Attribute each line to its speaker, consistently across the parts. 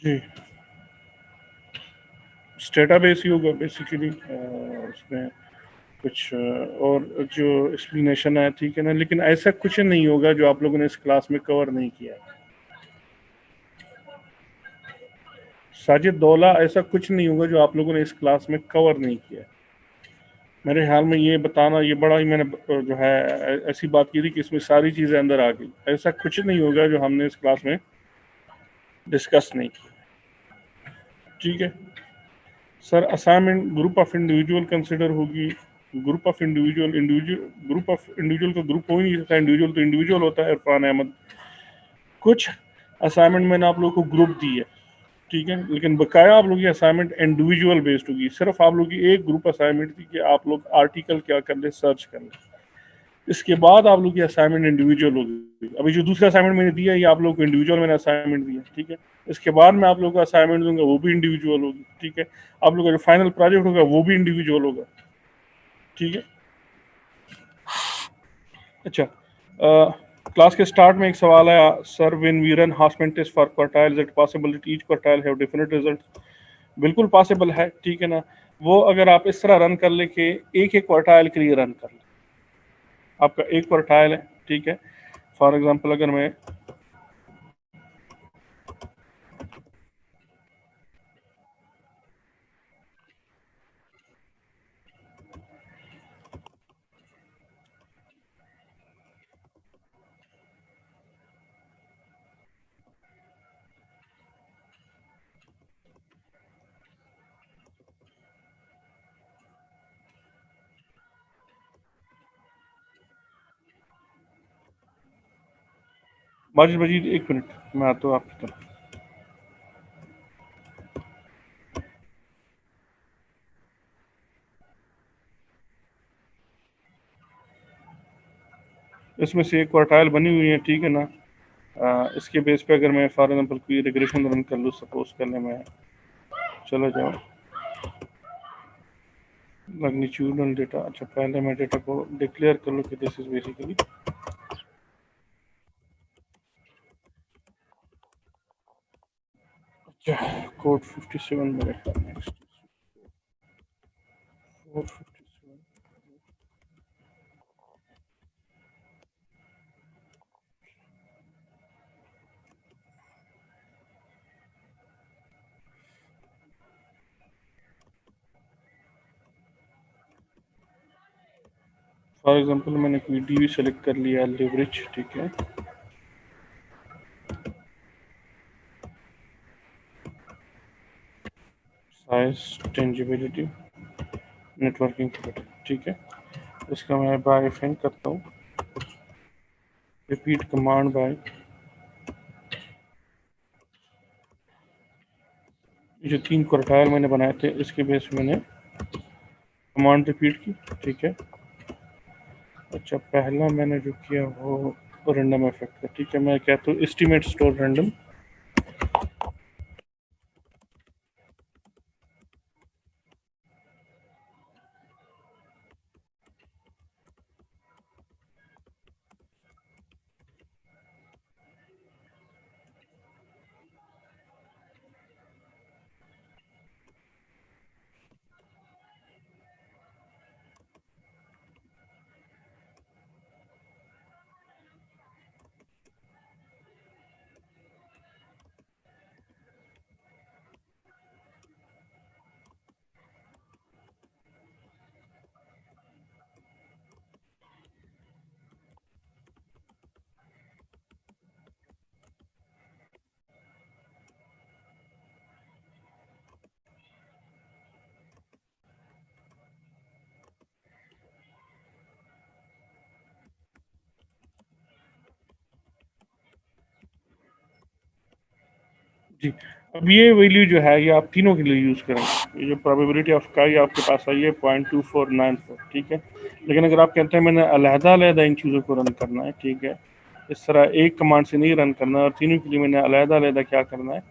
Speaker 1: जी, database ही होगा basically. उसमें कुछ और जो एक्सप्लेनेशन है, ठीक है ना, लेकिन ऐसा कुछ नहीं होगा जो आप लोगों ने इस क्लास में कवर नहीं किया है। साजिद दौला, ऐसा कुछ नहीं होगा जो आप लोगों ने इस क्लास में कवर नहीं किया है। मेरे ख्याल में ये बताना, ये बड़ा ही मैंने जो है ऐसी बात की थी कि इसमें सारी चीज़ें अंदर आ गई। ऐसा कुछ नहीं होगा जो हमने इस क्लास में डिस्कस नहीं की, ठीक है sir. Assignment group of individual consider होगी। Group of individual, group of individual का ग्रुप हो ही नहीं सकता, इंडिविजुअल तो इंडिविजुअल होता है। इरफान अहमद, कुछ असाइनमेंट मैंने आप लोगों को ग्रुप दी है, ठीक है, लेकिन बकाया आप लोगों की असाइनमेंट इंडिविजुअल बेस्ड होगी। सिर्फ आप लोगों की एक ग्रुप असाइनमेंट थी कि आप लोग आर्टिकल क्या कर ले, सर्च कर ले। इसके बाद आप लोग की असाइनमेंट इंडिविजुअल होगी। अभी जो दूसरा असाइनमेंट मैंने दिया है, ये आप लोग को इंडिविजुअल मैंने असाइनमेंट दिया, ठीक है। इसके बाद मैं आप लोगों को असाइनमेंट दूंगा, वो भी इंडिविजुअल होगी, ठीक है। आप लोगों का जो फाइनल प्रोजेक्ट होगा वो भी इंडिविजुअल होगा, ठीक है। अच्छा, क्लास के स्टार्ट में एक सवाल आया, sir when we run Hausman test for quartiles it possible that each quartile have different result. बिल्कुल पॉसिबल है, ठीक है ना। वो अगर आप इस तरह रन कर ले कि एक एक क्वार्टाइल के लिए रन कर ले, आपका एक क्वार्टाइल है, ठीक है। फॉर एग्जांपल अगर मैं माजिद मजीद, एक मिनट मैं आता हूँ आपकी तरफ। इसमें से एक क्वार्टाइल बनी हुई है, ठीक है ना। इसके बेस पे अगर मैं फॉर एग्जांपल कोई रिग्रेशन रन कर लूँ, सपोज करने में चला जाओ मैग्नीट्यूडल डेटा। अच्छा, पहले मैं डेटा को डिक्लेयर कर लूँ कि दिस इज बेसिकली अच्छा कोड 57 में रहता है नेक्स्ट कोड 57। फॉर एग्जांपल मैंने कोई डीवी सेलेक्ट कर लिया, लिवरेज, ठीक है। साइज, टेंजिबिलिटी, नेटवर्किंग कैपेसिटी, ठीक है। इसका मैं बाय फिन करता हूँ, रिपीट कमांड बाय। जो 3 क्वार्टाइल मैंने बनाए थे इसके बेस पे मैंने कमांड रिपीट की, ठीक है। अच्छा, पहला मैंने जो किया वो रैंडम इफेक्ट है, ठीक है। मैं कहता हूँ एस्टीमेट स्टोर रैंडम। जी, अब ये वैल्यू जो है ये आप तीनों के लिए यूज़ करेंगे। ये जो प्रोबेबिलिटी ऑफ का ये आपके पास आई है 0.2494, ठीक है। लेकिन अगर आप कहते हैं मैंने अलहदा-अलहदा इन चीज़ों को रन करना है, ठीक है, इस तरह एक कमांड से नहीं रन करना, और तीनों के लिए मैंने अलहदा-अलहदा क्या करना है,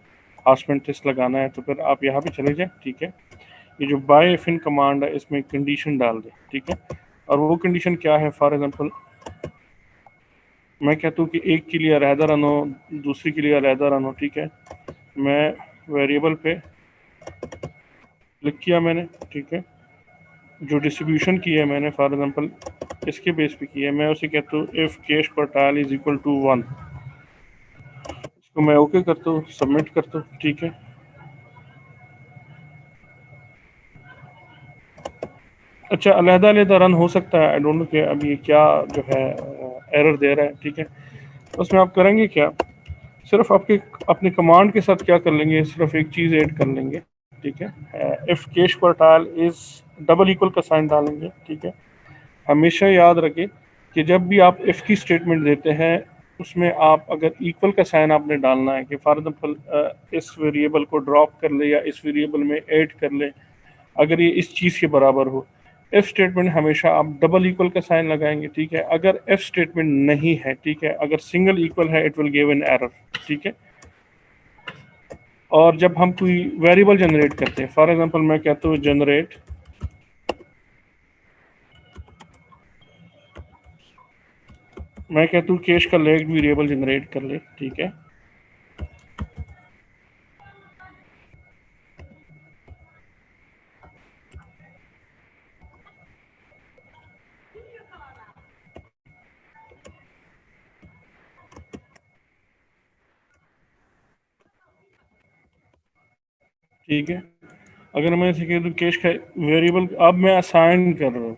Speaker 1: हाउसमेंट टेस्ट लगाना है, तो फिर आप यहाँ पे चले जाएँ, ठीक है। ये जो बाय फिन कमांड है इसमें कंडीशन डाल दें, ठीक है। और वो कंडीशन क्या है, फॉर एग्जांपल मैं कहता हूँ कि एक के लिए अलहदा रन हो, दूसरी के लिए अलहदा रन हो, ठीक है। मैं वेरिएबल पे क्लिक किया मैंने, ठीक है। जो डिस्ट्रीब्यूशन की है मैंने फॉर एग्जांपल इसके बेस पे की है, मैं उसे कहता हूँ if cash quartile is equal to 1। इसको मैं ओके करता हूँ, सबमिट करता हूँ, ठीक है। अच्छा, अलहदा-अलहदा रन हो सकता है, आई डोंट नो कि अब ये क्या जो है एरर दे रहा है, ठीक है। उसमें आप करेंगे क्या, सिर्फ आपके अपने कमांड के साथ क्या कर लेंगे, सिर्फ एक चीज़ ऐड कर लेंगे, ठीक है। If cash quartile is double equal का साइन डालेंगे, ठीक है। हमेशा याद रखें कि जब भी आप इफ़ की स्टेटमेंट देते हैं उसमें आप अगर इक्वल का साइन आपने डालना है कि फॉर एग्जांपल इस वेरिएबल को ड्रॉप कर ले या इस वेरिएबल में ऐड कर ले, अगर ये इस चीज़ के बराबर हो। इफ स्टेटमेंट हमेशा आप डबल इक्वल का साइन लगाएंगे, ठीक है। अगर इफ स्टेटमेंट नहीं है, ठीक है, अगर सिंगल इक्वल है, it will give an error, ठीक है। और जब हम कोई वेरिएबल जनरेट करते हैं, फॉर एग्जांपल मैं कहता हूँ जनरेट, मैं कहता हूँ कैश का लेग वेरिएबल जनरेट कर ले, ठीक है। ठीक है, अगर मैं इसे कह दूँ कैश का वेरिएबल, अब मैं असाइन कर रहा हूँ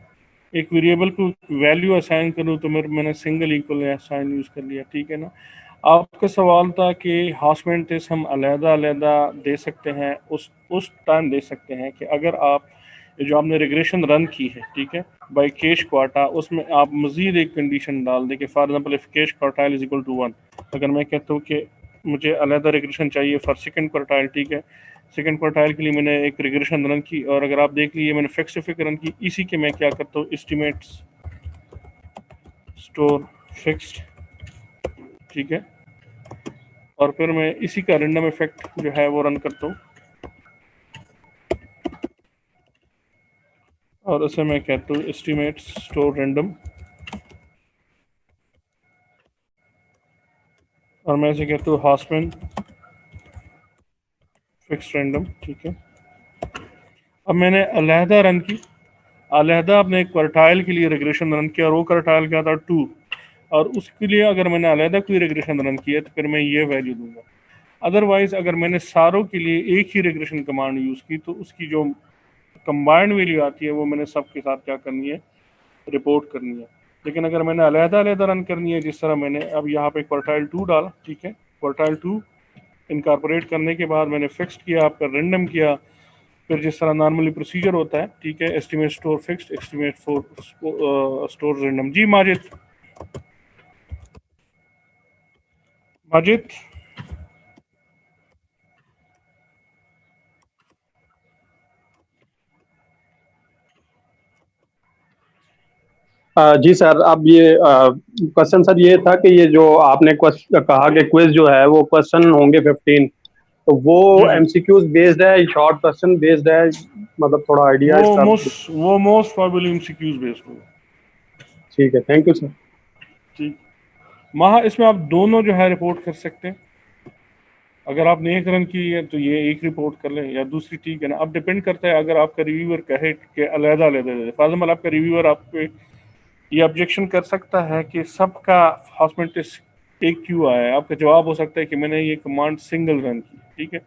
Speaker 1: एक वेरिएबल को वैल्यू असाइन करूँ, तो मैंने सिंगल इक्वल असाइन यूज़ कर लिया, ठीक है ना। आपका सवाल था कि हाउसमेंट टेस्ट हम अलहदा-अलहदा दे सकते हैं, उस टाइम दे सकते हैं कि अगर आप जो आपने रिग्रेशन रन की है, ठीक है, बाय कैश क्वार्टा, उसमें आप मज़ीद एक कंडीशन डाल दें कि for example if cash quartile is equal to 1। अगर मैं कहता हूँ कि मुझे अलहदा रिग्रेशन चाहिए फॉर सेकंड क्वार्टाइल, ठीक है, सेकंड क्वार्टाइल के लिए मैंने एक रिग्रेशन रन की, और अगर आप देख लीजिए मैंने फिक्स फिगर रन की, इसी के मैं क्या करता हूँ एस्टिमेट्स स्टोर फिक्स्ड, ठीक है, और फिर मैं इसी का रैंडम इफेक्ट जो है वो रन करता हूँ, और उसे मैं कहता हूँ एस्टिमेट्स स्टोर रैंडम, और मैं इसे कहता हूँ हाउसमैन फिक्स रैंडम, ठीक है। अब मैंने अलहदा रन की, अलहदा अपने क्वार्टाइल के लिए रिग्रेशन रन किया, और वो क्वार्टाइल क्या था 2, और उसके लिए अगर मैंने अलहदा कोई रिग्रेशन रन किया तो फिर मैं ये वैल्यू दूंगा। अदरवाइज अगर मैंने सारों के लिए एक ही रिग्रेशन कमांड यूज़ की तो उसकी जो कंबाइंड वैल्यू आती है वो मैंने सबके साथ क्या करनी है, रिपोर्ट करनी है। लेकिन अगर मैंने अलहदा-अलहदा रन करनी है, जिस तरह मैंने अब यहाँ पे क्वार्टाइल 2 डाला, ठीक है, क्वार्टाइल 2 इनकॉर्पोरेट करने के बाद मैंने फिक्स्ड किया, आपका रैंडम किया, फिर जिस तरह नॉर्मली प्रोसीजर होता है, ठीक है, estimate store fixed, estimate for store random. जी माजिद, माजिद।
Speaker 2: जी सर, अब ये क्वेश्चन सर ये था कि ये जो आपने कहा कि क्विज जो है वो क्वेश्चन होंगे 15, तो वो
Speaker 1: जी जी,
Speaker 2: एमसीक्यूज बेस्ड है, शॉर्ट क्वेश्चन बेस्ड है, मतलब थोड़ा आइडिया इसका।
Speaker 1: वो मोस्ट प्रोबेबली एमसीक्यूज बेस्ड होगा।
Speaker 2: ठीक है, थैंक यू सर।
Speaker 1: ठीक, महा इसमें आप दोनों जो है रिपोर्ट कर सकते हैं। अगर आपने एक रन की है तो ये एक रिपोर्ट कर लें, या दूसरी, ठीक है ना। अब डिपेंड करता है, अगर आपका रिव्यूअर कहे कि अलहदा-अलहदा दे, फॉर एग्जाम्पल आपका रिव्यूअर आप पे ये ऑब्जेक्शन कर सकता है कि सबका हाउसमेंट टेस्ट एक क्यों आया है। आपका जवाब हो सकता है कि मैंने ये कमांड सिंगल रन की, ठीक है।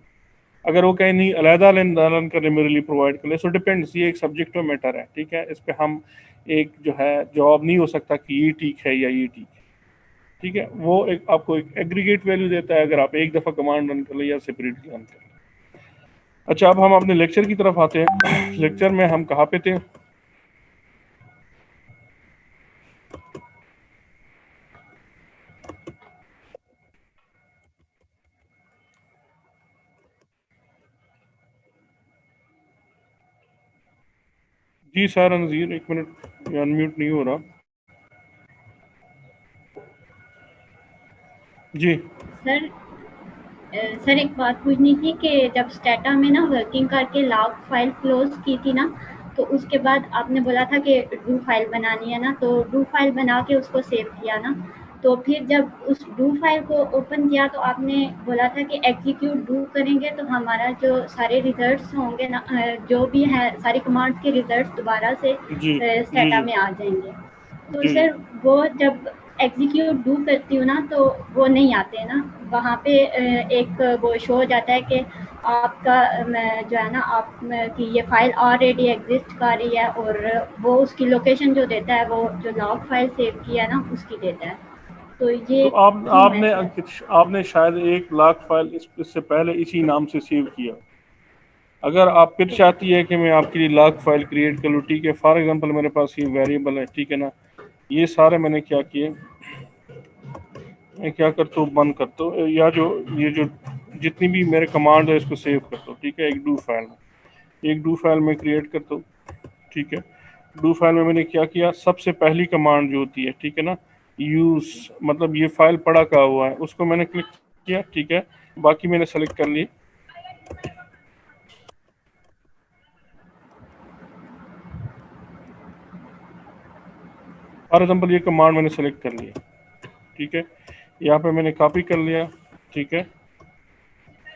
Speaker 1: अगर वो कहे नहीं अलहदा रन कर ले, मेरे लिए प्रोवाइड कर ले, सो डिपेंड्स, ये एक सब्जेक्ट मैटर है, ठीक है। इस पे हम एक जो है जवाब नहीं हो सकता कि ये ठीक है या ये ठीक है, ठीक है। वो एक आपको एक एग्रीगेट वैल्यू देता है अगर आप एक दफ़ा कमांड रन कर ले या सेपरेटली रन कर ले। अच्छा, अब हम अपने लेक्चर की तरफ आते हैं। लेक्चर में हम कहाँ पे थे? जी सर नज़ीर, एक मिनट, अनम्यूट नहीं हो रहा। जी
Speaker 3: सर सर एक बात पूछनी थी कि जब स्टेटा में ना वर्किंग करके लॉग फाइल क्लोज की थी ना, तो उसके बाद आपने बोला था कि डू फाइल बनानी है ना, तो डू फाइल बना के उसको सेव किया ना, तो फिर जब उस डू फाइल को ओपन किया तो आपने बोला था कि एग्जीक्यूट डू करेंगे तो हमारा जो सारे रिजल्ट्स होंगे ना, जो भी है सारी कमांड्स के रिजल्ट्स दोबारा से
Speaker 1: जी जी
Speaker 3: स्टेटा
Speaker 1: जी
Speaker 3: में आ जाएंगे। तो
Speaker 1: जी
Speaker 3: सर वो जब एग्जीक्यूट डू करती हूँ ना तो वो नहीं आते ना, वहाँ पे एक वो शो हो जाता है कि आपका जो है ना आप कि ये फाइल ऑलरेडी एग्जिस्ट कर रही है, और वो उसकी लोकेशन जो देता है वो जो लॉग फाइल सेव की है ना उसकी देता है। तो
Speaker 1: तो
Speaker 3: ये
Speaker 1: आप
Speaker 3: क्यों है
Speaker 1: आपने
Speaker 3: सर?
Speaker 1: आपने शायद 1 लाख फाइल इससे पहले इसी नाम से सेव किया। अगर आप फिर चाहती है कि मैं आपके लिए लाख फाइल क्रिएट कर लूँ, ठीक है, फॉर एग्जांपल मेरे पास ये वेरिएबल है, ठीक है ना, ये सारे मैंने क्या किए, मैं क्या करता हूँ बंद करता हूँ, या जो ये जो जितनी भी मेरे कमांड है इसको सेव करता हूँ, ठीक है, एक डू फाइल में, एक डू फाइल में क्रिएट करता हूँ, ठीक है। डू फाइल में मैंने क्या किया, सबसे पहली कमांड जो होती है, ठीक है ना, यूज, मतलब ये फाइल पड़ा का हुआ है, उसको मैंने क्लिक किया, ठीक है, बाकी मैंने सेलेक्ट कर लिए। फॉर एग्जाम्पल ये कमांड मैंने सेलेक्ट कर लिया, ठीक है, यहाँ पे मैंने कॉपी कर लिया, ठीक है,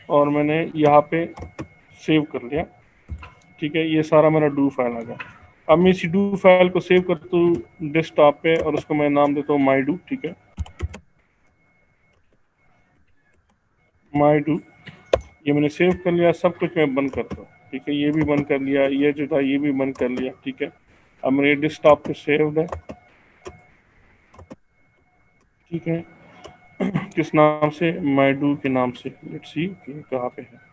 Speaker 1: और मैंने यहाँ पे सेव कर लिया, ठीक है, ये सारा मेरा डू फाइल आ गया। अब मैं इसी डू फाइल को सेव करता हूँ डेस्कटॉप पे और उसको मैं नाम देता हूँ माई डू, ठीक है, माई डू। ये मैंने सेव कर लिया, सब कुछ मैं बंद करता हूँ, ठीक है, ये भी बंद कर लिया, ये जो था ये भी बंद कर लिया, ठीक है। अब मेरे डेस्कटॉप पे सेव्ड है, ठीक है, किस नाम से, माई डू के नाम से। लेट्स सी कहाँ पे है।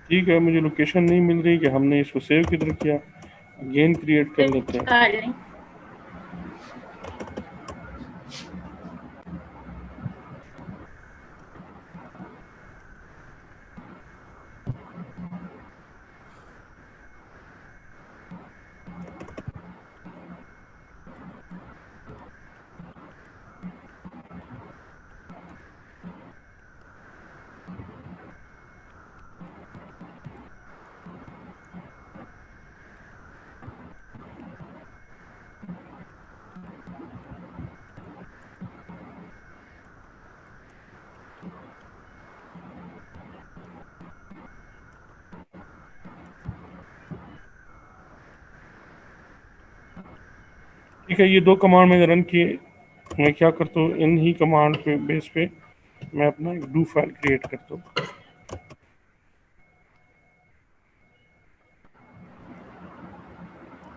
Speaker 1: ठीक है, मुझे लोकेशन नहीं मिल रही कि हमने इसको सेव किधर किया, अगेन क्रिएट कर लेते हैं।
Speaker 3: कर लें।
Speaker 1: ठीक है, ये 2 कमांड मैंने रन किए। मैं क्या करता हूँ, इन ही कमांड पे बेस पे मैं अपना एक डू फाइल क्रिएट करता हूँ।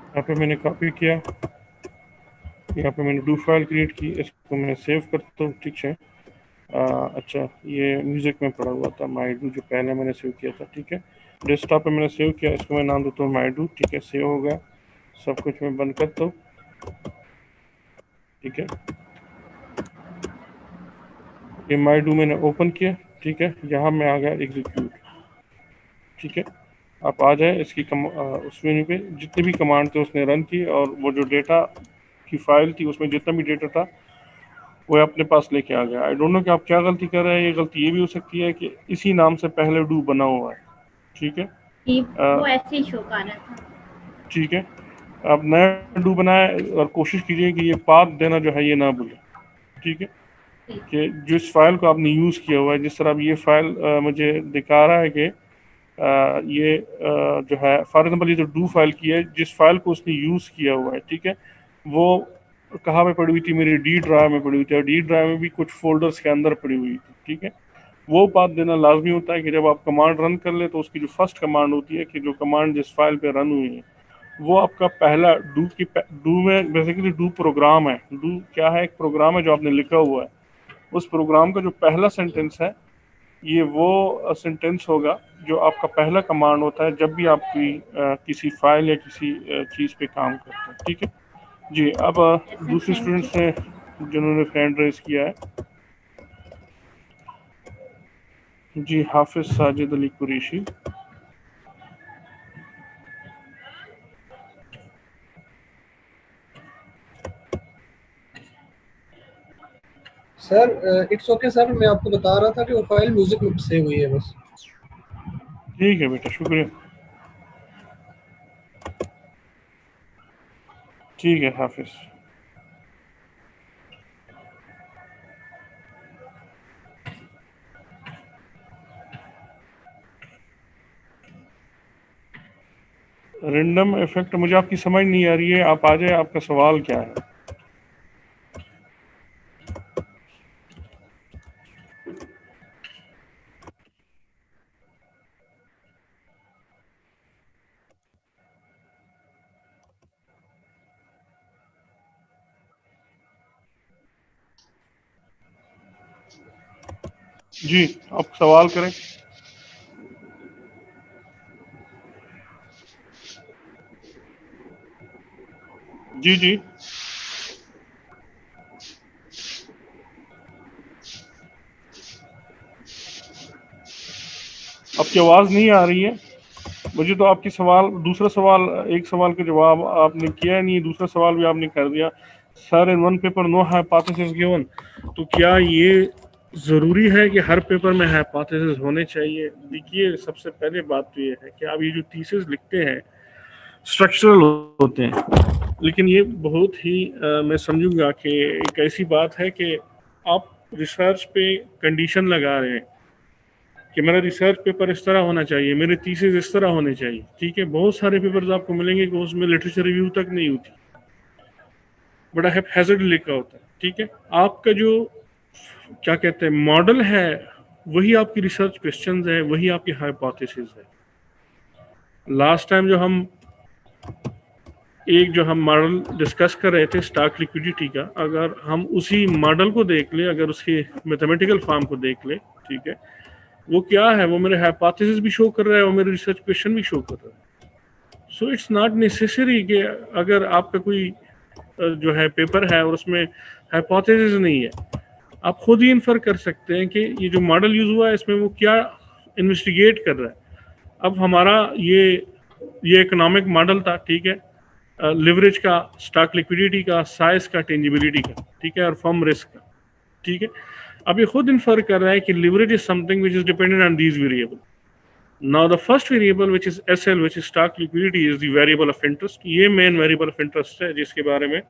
Speaker 1: यहाँ पे मैंने कॉपी किया, यहाँ पे मैंने डू फाइल क्रिएट की, इसको मैं सेव करता हूँ, ठीक है। अच्छा, ये म्यूजिक में पड़ा हुआ था माई डू, जो पहले मैंने सेव किया था, ठीक है। डेस्कटॉप पे मैंने सेव किया, इसको मैं नाम देता हूँ माई डू, ठीक है, सेव हो गया, सब कुछ मैं बंद करता हूँ, ठीक है। ये माई डू मैंने ओपन किया, ठीक है, यहाँ मैं आ गया एग्जीक्यूट, ठीक है। आप आ जाए इसकी उस मेन्यू पे, जितने भी कमांड थे उसने रन की, और वो जो डेटा की फाइल थी उसमें जितना भी डेटा था वो अपने पास लेके आ गया। आई डोंट नो कि आप क्या गलती कर रहे हैं, ये गलती ये भी हो सकती है कि इसी नाम से पहले डू बना हुआ है, ठीक है।
Speaker 3: कि
Speaker 1: अ,
Speaker 3: वो ऐसे ही शो कर रहा था।
Speaker 1: ठीक है, आप नया डू बनाए और कोशिश कीजिए कि ये पाथ देना जो है ये ना भूलें, ठीक है, कि जिस फाइल को आपने यूज़ किया हुआ है, जिस तरह अब ये फाइल मुझे दिखा रहा है कि ये जो है फॉर एग्जांपल ये जो डू फाइल की है, जिस फाइल को उसने यूज़ किया हुआ है, ठीक है, वो कहाँ पे पड़ी हुई थी, मेरी डी ड्राइव में पड़ी हुई थी, और डी ड्राइव में भी कुछ फोल्डर्स के अंदर पड़ी हुई थी, ठीक है। वो बात देना लाजमी होता है कि जब आप कमांड रन कर ले तो उसकी जो फर्स्ट कमांड होती है, कि जो कमांड जिस फाइल पे रन हुई है वो आपका पहला डू में बेसिकली डू प्रोग्राम है। डू क्या है, एक प्रोग्राम है जो आपने लिखा हुआ है, उस प्रोग्राम का जो पहला सेंटेंस है ये वो सेंटेंस होगा जो आपका पहला कमांड होता है जब भी आप किसी फाइल या किसी चीज़ पे काम करते हैं, ठीक है जी। अब
Speaker 3: यस सर,
Speaker 1: दूसरे
Speaker 3: थैंक यू।
Speaker 1: स्टूडेंट्स ने जिन्होंने हैंड रेज किया है, जी Hafiz Sajid Ali Qureshi.
Speaker 4: Sir it's okay sir, मैं आपको बता रहा था कि वो फाइल म्यूजिक में सेव हुई है बस।
Speaker 1: ठीक है बेटा, शुक्रिया। ठीक है हाफिज। रैंडम इफेक्ट मुझे आपकी समझ नहीं आ रही है, आप आ जाए, आपका सवाल क्या है? जी आप सवाल करें। जी जी आपकी आवाज़ नहीं आ रही है मुझे, तो आपकी सवाल, दूसरा सवाल, एक सवाल का जवाब आपने किया नहीं, दूसरा सवाल भी आपने कर दिया। Sir in one paper no hypothesis given, तो क्या ये ज़रूरी है कि हर पेपर में हाइपोथेसिस होने चाहिए? देखिए सबसे पहले बात तो ये है कि आप ये जो थीसिस लिखते हैं स्ट्रक्चरल होते हैं, लेकिन ये बहुत ही मैं समझूंगा कि एक ऐसी बात है कि आप रिसर्च पे कंडीशन लगा रहे हैं कि मेरा रिसर्च पेपर इस तरह होना चाहिए, मेरे थीसिस इस तरह होने चाहिए, ठीक है। बहुत सारे पेपर्स आपको मिलेंगे कि उसमें लिटरेचर रिव्यू तक नहीं होती, बड़ा हैज़र्ड लिखा होता है, ठीक है। आपका जो क्या कहते हैं मॉडल है, वही आपकी रिसर्च क्वेश्चंस है, वही आपकी हाइपोथेसिस है। लास्ट टाइम जो हम मॉडल डिस्कस कर रहे थे स्टॉक लिक्विडिटी का, अगर हम उसी मॉडल को देख लें, अगर उसके मैथमेटिकल फॉर्म को देख लें, ठीक है, वो क्या है, वो मेरे हाइपोथेसिस भी शो कर रहा है और मेरे रिसर्च क्वेश्चन भी शो कर रहा है। सो इट्स नॉट नेसेसरी कि अगर आपका कोई जो है पेपर है और उसमें हाइपोथेसिस नहीं है, आप खुद ही इन्फर कर सकते हैं कि ये जो मॉडल यूज हुआ है इसमें वो क्या इन्वेस्टिगेट कर रहा है। अब हमारा ये इकोनॉमिक मॉडल था, ठीक है, लिवरेज का, स्टॉक लिक्विडिटी का, साइज का, टेंजिबिलिटी का, ठीक है, और फर्म रिस्क का, ठीक है। अब ये खुद इन्फर कर रहा है कि leverage is something which is dependent on these variable. Now the first variable which is SL, which is stock liquidity, is the variable of interest. ये मेन वेरिएबल ऑफ इंटरेस्ट है जिसके बारे में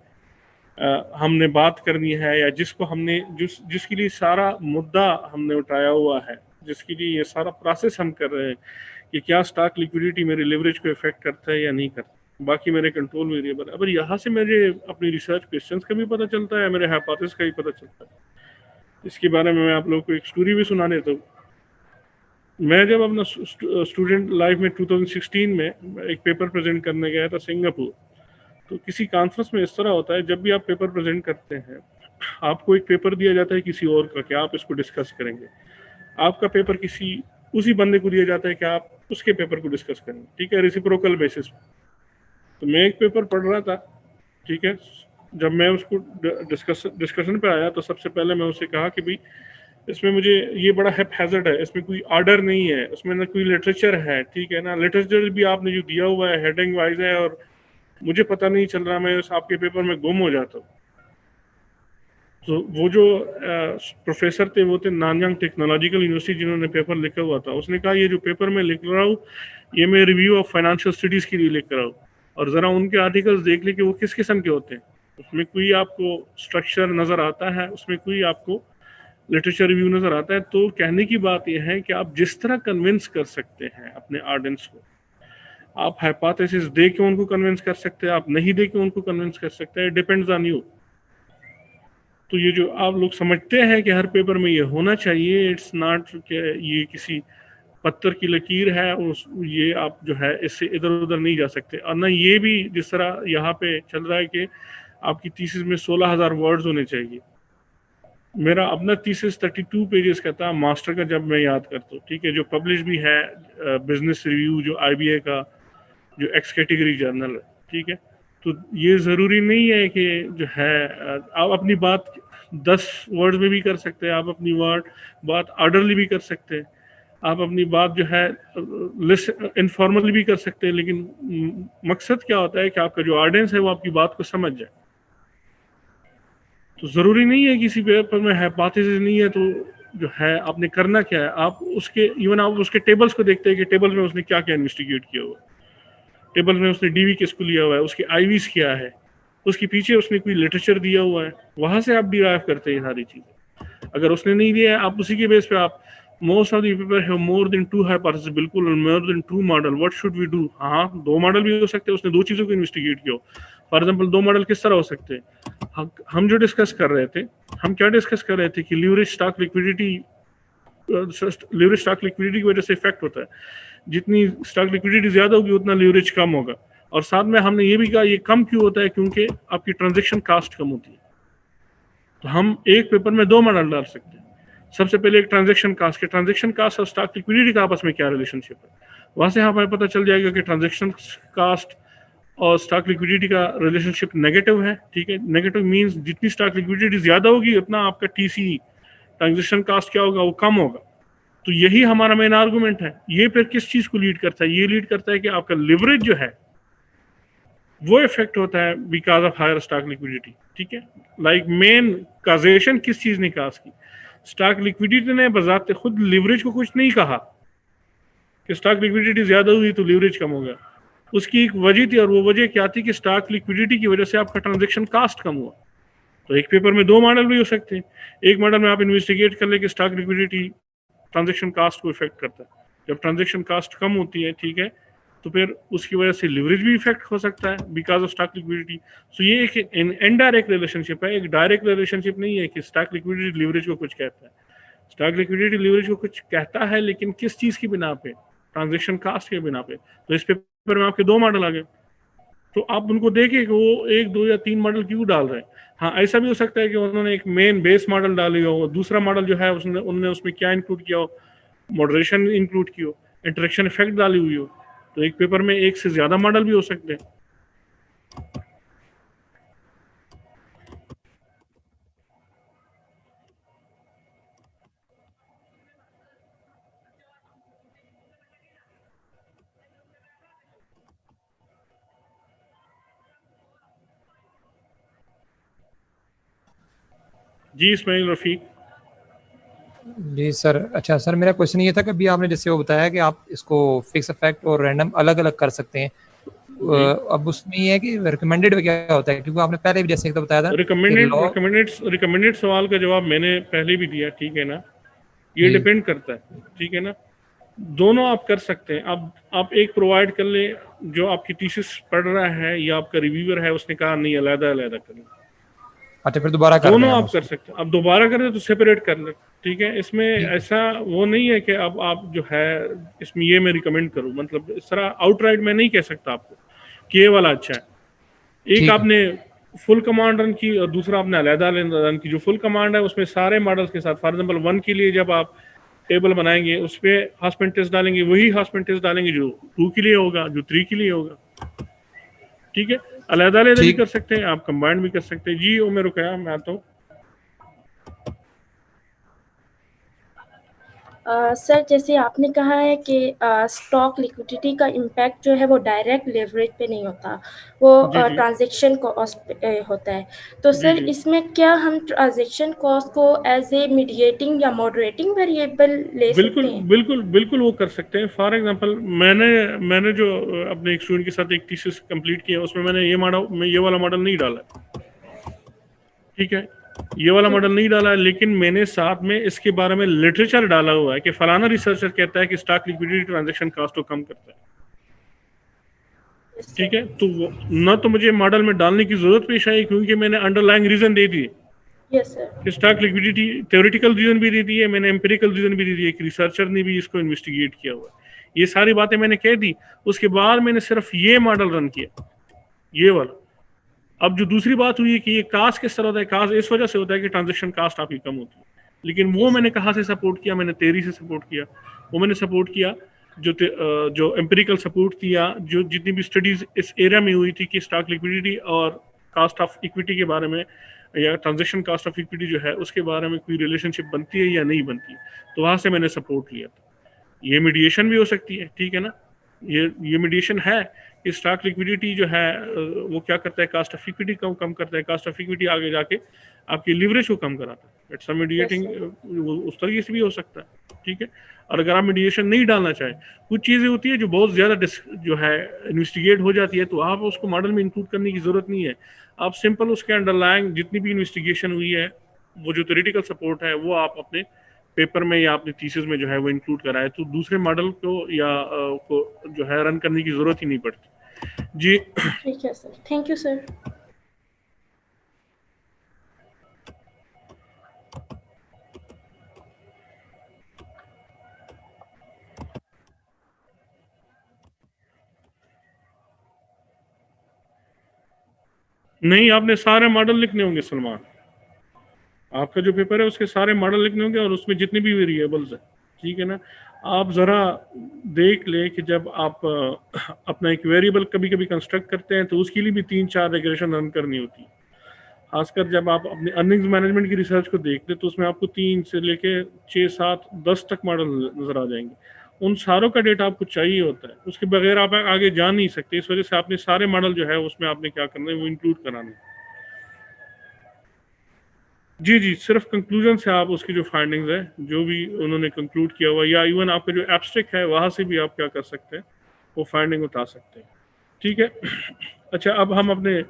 Speaker 1: हमने बात करनी है, या जिसको हमने जिसके लिए सारा मुद्दा हमने उठाया हुआ है, जिसके लिए ये सारा प्रोसेस हम कर रहे हैं कि क्या स्टॉक लिक्विडिटी मेरे लिवरेज को इफेक्ट करता है या नहीं करता, बाकी मेरे कंट्रोल वेरिएबल। अब यहाँ से मुझे अपनी रिसर्च क्वेश्चंस का भी पता चलता है, मेरे हाइपोथेसिस का भी पता चलता है। इसके बारे में मैं आप लोगों को एक स्टोरी भी सुना देता हूँ। मैं जब अपना स्टूडेंट लाइफ में 2016 में एक पेपर प्रेजेंट करने गया था सिंगापुर, तो किसी कॉन्फ्रेंस में इस तरह होता है, जब भी आप पेपर प्रेजेंट करते हैं आपको एक पेपर दिया जाता है किसी और का कि आप इसको डिस्कस करेंगे। आपका पेपर किसी उसी बंदे को दिया जाता है कि आप उसके पेपर को डिस्कस करेंगे, ठीक है, रेसिप्रोकल बेसिस पे। तो मैं एक पेपर पढ़ रहा था, ठीक है, जब मैं उसको डिस्कशन पे आया तो सबसे पहले मैं उससे कहा कि भाई इसमें मुझे ये बड़ा हैज़र्ड है, इसमें कोई ऑर्डर नहीं है, उसमें ना कोई लिटरेचर है, ठीक है ना, लिटरेचर भी आपने जो दिया हुआ है हेडिंग वाइज है और मुझे पता नहीं चल रहा, मैं उस आपके पेपर में गुम हो जाता हूँ। तो वो जो प्रोफेसर थे वो थे नानयांग टेक्नोलॉजिकल यूनिवर्सिटी, जिन्होंने पेपर लिखा हुआ था। उसने कहा ये जो पेपर मैं लिख रहा हूँ ये मैं रिव्यू ऑफ फाइनेंशियल स्टडीज़ के लिए लिख रहा हूँ, और ज़रा उनके आर्टिकल्स देख ले कि वो किस किस्म के होते हैं, उसमें कोई आपको स्ट्रक्चर नज़र आता है, उसमें कोई आपको लिटरेचर रिव्यू नज़र आता है। तो कहने की बात यह है कि आप जिस तरह कन्विंस कर सकते हैं अपने ऑडियंस को, आप हाइपोथेसिस दे के उनको कन्विंस कर सकते हैं, आप नहीं दे के उनको कन्विंस कर सकते हैं, डिपेंड्स ऑन यू। तो ये जो आप लोग समझते हैं कि हर पेपर में ये होना चाहिए, इट्स नॉट कि ये किसी पत्थर की लकीर है, उस ये आप जो है इससे इधर उधर नहीं जा सकते। और ना ये भी जिस तरह यहाँ पे चल रहा है कि आपकी थीसिस में 16,000 वर्ड्स होने चाहिए, मेरा अपना थीसिस 32 पेजेस का था मास्टर का, जब मैं याद करता हूँ, ठीक है, जो पब्लिश भी है बिजनेस रिव्यू, जो IBA का जो एक्स कैटेगरी जर्नल है, ठीक है। तो ये ज़रूरी नहीं है कि जो है आप अपनी बात 10 वर्ड में भी कर सकते हैं, आप अपनी बात ऑर्डरली भी कर सकते हैं, आप अपनी बात जो है इनफॉर्मली भी कर सकते हैं, लेकिन मकसद क्या होता है कि आपका जो ऑडियंस है वो आपकी बात को समझ जाए। तो ज़रूरी नहीं है किसी पेपर में हाइपोथेसिस नहीं है तो जो है आपने करना क्या है, आप उसके इवन आप उसके टेबल्स को देखते हैं कि टेबल में उसने क्या क्या इन्वेस्टिगेट किया हुआ है, टेबल में उसने DV किसको लिया हुआ है, उसके IVs क्या है, उसके पीछे उसने कोई लिटरेचर दिया हुआ है, वहां से आप डिराइव करते हैं सारी चीज़ें। अगर उसने नहीं दिया है, आप उसी के बेस पे आप most of the paper have more than 2 hypothesis, बिल्कुल more than 2 model, what should we do. हाँ, 2 मॉडल भी हो सकते हैं, उसने 2 चीज़ों को इन्वेस्टिगेट किया हो। फॉर एग्जाम्पल 2 मॉडल किस तरह हो सकते हैं, हम जो डिस्कस कर रहे थे, हम क्या डिस्कस कर रहे थे कि लीवरेज स्टॉक लिक्विडिटी की वजह से इफेक्ट होता है, जितनी स्टॉक लिक्विडिटी ज्यादा होगी उतना लीवरेज कम होगा। और साथ में हमने ये भी कहा ये कम क्यों होता है, क्योंकि आपकी ट्रांजैक्शन कास्ट कम होती है। तो हम एक पेपर में 2 मॉडल डाल सकते हैं। सबसे पहले एक ट्रांजैक्शन कास्ट और स्टॉक लिक्विडिटी का आपस में क्या रिलेशनशिप है, वहां से हमें पता चल जाएगा कि ट्रांजैक्शन कास्ट और स्टॉक लिक्विडिटी का रिलेशनशिप नेगेटिव है, ठीक है। नेगेटिव मींस जितनी स्टॉक लिक्विडिटी ज्यादा होगी उतना आपका TC ट्रांजैक्शन कास्ट क्या होगा, वो कम होगा। तो यही हमारा मेन आर्गुमेंट है। ये फिर किस चीज को लीड करता है, ये लीड करता है कि आपका लिवरेज जो है वो इफेक्ट होता है because of higher stock liquidity, ठीक है। लाइक मेन काजेशन किस चीज ने काज की, स्टॉक लिक्विडिटी ने बजाते खुद लिवरेज को कुछ नहीं कहा कि स्टॉक लिक्विडिटी ज्यादा हुई तो लिवरेज कम हो गया। उसकी एक वजह थी, और वो वजह क्या थी कि स्टॉक लिक्विडिटी की वजह से आपका ट्रांजैक्शन कास्ट कम हुआ। तो एक पेपर में 2 मॉडल भी हो सकते हैं। एक मॉडल में आप इन्वेस्टिगेट कर ले कि स्टॉक लिक्विडिटी ट्रांजैक्शन कास्ट को इफेक्ट करता है। जब ट्रांजैक्शन कास्ट कम होती है, ठीक है, तो फिर उसकी वजह से लिवरेज भी इफेक्ट हो सकता है बिकॉज ऑफ स्टॉक लिक्विडिटी। सो ये एक इनडायरेक्ट रिलेशनशिप है, एक डायरेक्ट रिलेशनशिप नहीं है कि स्टॉक लिक्विडिटी लिवरेज को कुछ कहता है। स्टॉक लिक्विडिटी लिवरेज को कुछ कहता है, लेकिन किस चीज की बिना पे, ट्रांजैक्शन कास्ट के बिना पे। तो इस पेपर में आपके 2 मॉडल आ गए, तो आप उनको देखें कि वो 1, 2 या 3 मॉडल क्यों डाल रहे हैं। हाँ, ऐसा भी हो सकता है कि उन्होंने एक मेन बेस मॉडल डाली हो, दूसरा मॉडल जो है उन्होंने उसमें क्या इंक्लूड किया हो, मॉडरेशन इंक्लूड की हो, इंटरेक्शन इफेक्ट डाली हुई हो। तो एक पेपर में एक से ज्यादा मॉडल भी हो सकते हैं। जी इस्माइल रफीक।
Speaker 5: जी सर। अच्छा सर, मेरा क्वेश्चन ये था कि अभी आपने जैसे वो बताया कि आप इसको फिक्स इफेक्ट और रैंडम अलग अलग कर सकते हैं। अब उसमें ये है कि रिकमेंडेड क्या होता है, क्योंकि आपने पहले भी जैसे एक तो बताया था
Speaker 1: रिकमेंडेड सवाल का जवाब मैंने पहले भी दिया, ठीक है ना। ये डिपेंड करता है, ठीक है ना। दोनों आप कर सकते हैं। आप एक प्रोवाइड कर ले, जो आपकी थीसिस पढ़ रहा है या आपका रिव्यूअर है उसने कहा नहीं अलग अलग कर ले,
Speaker 5: अच्छा फिर दोबारा कर
Speaker 1: दोनों आप कर सकते हैं। अब दोबारा करें तो सेपरेट कर ले, ठीक है। इसमें ऐसा वो नहीं है कि अब आप जो है इसमें ये मैं रिकमेंड करूं, मतलब इस तरह आउटराइट मैं नहीं कह सकता आपको कि ये वाला अच्छा है। एक आपने फुल कमांड रन की और दूसरा आपने अलहदा रन की। जो फुल कमांड है उसमें सारे मॉडल्स के साथ, फॉर एग्जाम्पल 1 के लिए जब आप टेबल बनाएंगे उस पर हॉस्पिटल टेस्ट डालेंगे, वही हॉस्पिटल टेस्ट डालेंगे जो 2 के लिए होगा, जो 3 के लिए होगा, ठीक है। अलग-अलग भी कर सकते हैं, आप कंबाइंड भी कर सकते हैं। जी उमेर रुकया, मैं आता हूँ।
Speaker 6: सर जैसे आपने कहा है कि स्टॉक लिक्विडिटी का इम्पैक्ट जो है वो डायरेक्ट लेवरेज पे नहीं होता, वो ट्रांजैक्शन कॉस्ट पे होता है। तो सर इसमें क्या हम ट्रांजैक्शन कॉस्ट को एज ए मीडिएटिंग या मॉडरेटिंग वेरिएबल ले सकते हैं?
Speaker 1: बिल्कुल वो कर सकते हैं। फॉर एग्जांपल मैंने जो अपने एक स्टूडेंट के साथ एक थीसिस कंप्लीट किया, उसमें मैंने ये वाला मॉडल नहीं डाला, ठीक है, ये वाला मॉडल नहीं डाला है, लेकिन मैंने साथ में इसके बारे में लिटरेचर डाला हुआ है कि फलाना रिसर्चर कहता है कि स्टॉक लिक्विडिटी ट्रांजैक्शन कॉस्ट को कम करता है, ठीक है। तो ना तो मुझे मॉडल में डालने की जरूरत पेश आई, क्योंकि मैंने अंडरलाइंग रीजन दे दिए। स्टॉक लिक्विडिटी थ्योरेटिकल रीजन भी दे दी है, मैंने एम्पिरिकल रीजन भी दे दिए, रिसर्चर ने भी इसको इन्वेस्टिगेट किया हुआ है। ये सारी बातें मैंने कह दी। उसके बाद मैंने सिर्फ ये मॉडल रन किया, ये वाला, अब जो दूसरी बात हुई है कि ये कास्ट किस तरह होता है, कास्ट इस वजह से होता है कि ट्रांजेक्शन कास्ट आपकी कम होती है, लेकिन वो मैंने कहाँ से सपोर्ट किया, मैंने थ्योरी से सपोर्ट किया। वो मैंने सपोर्ट किया जो एम्पिरिकल सपोर्ट किया, जो जितनी भी स्टडीज इस एरिया में हुई थी कि स्टॉक लिक्विडिटी और कास्ट ऑफ इक्विटी के बारे में या ट्रांजेक्शन कास्ट ऑफ इक्विटी जो है उसके बारे में कोई रिलेशनशिप बनती है या नहीं बनती है, तो वहाँ से मैंने सपोर्ट लिया था। ये मीडिएशन भी हो सकती है, ठीक है ना, ये मीडिएशन है कि स्टॉक लिक्विडिटी जो है वो क्या करता है, कास्ट ऑफ इक्विटी को कम करता है, कास्ट ऑफ इक्विटी आगे जाके आपकी लिवरेज को कम कराता है। इट्स अ मीडिएटिंग, उस तरीके से भी हो सकता है, ठीक है। और अगर आप मीडिएशन नहीं डालना चाहें, कुछ चीज़ें होती है जो बहुत ज़्यादा जो है इन्वेस्टिगेट हो जाती है, तो आप उसको मॉडल में इंक्लूड करने की ज़रूरत नहीं है। आप सिंपल उसके अंडरलाइंग जितनी भी इन्वेस्टिगेशन हुई है, वो जो थ्योरेटिकल सपोर्ट है, वो आप अपने पेपर में या अपने थीसिस में जो है वो इंक्लूड कराए, तो दूसरे मॉडल को या को जो है रन करने की ज़रूरत ही नहीं पड़ती। जी
Speaker 6: ठीक है सर, थैंक यू सर।
Speaker 1: नहीं, आपने सारे मॉडल लिखने होंगे सलमान, आपका जो पेपर है उसके सारे मॉडल लिखने होंगे और उसमें जितनी भी वेरिएबल्स है, ठीक है ना। आप ज़रा देख लें कि जब आप अपना एक वेरिएबल कभी कभी कंस्ट्रक्ट करते हैं तो उसके लिए भी 3-4 रिग्रेशन रन करनी होती है। खासकर जब आप अपने अर्निंग्स मैनेजमेंट की रिसर्च को देख लें तो उसमें आपको 3 से लेके 6, 7, 10 तक मॉडल नज़र आ जाएंगे। उन सारों का डेटा आपको चाहिए होता है, उसके बगैर आप आगे जा नहीं सकते। इस वजह से आपने सारे मॉडल जो है उसमें आपने क्या करना है, वो इंक्लूड कराना है। जी, जी, सिर्फ कंक्लूजन से आप उसकी जो फाइंडिंग्स है, जो भी उन्होंने कंक्लूड किया हुआ, या इवन आपका जो एब्स्ट्रैक्ट है वहाँ से भी आप क्या कर सकते हैं, वो फाइंडिंग उठा सकते हैं, ठीक है। अच्छा, अब हम अपने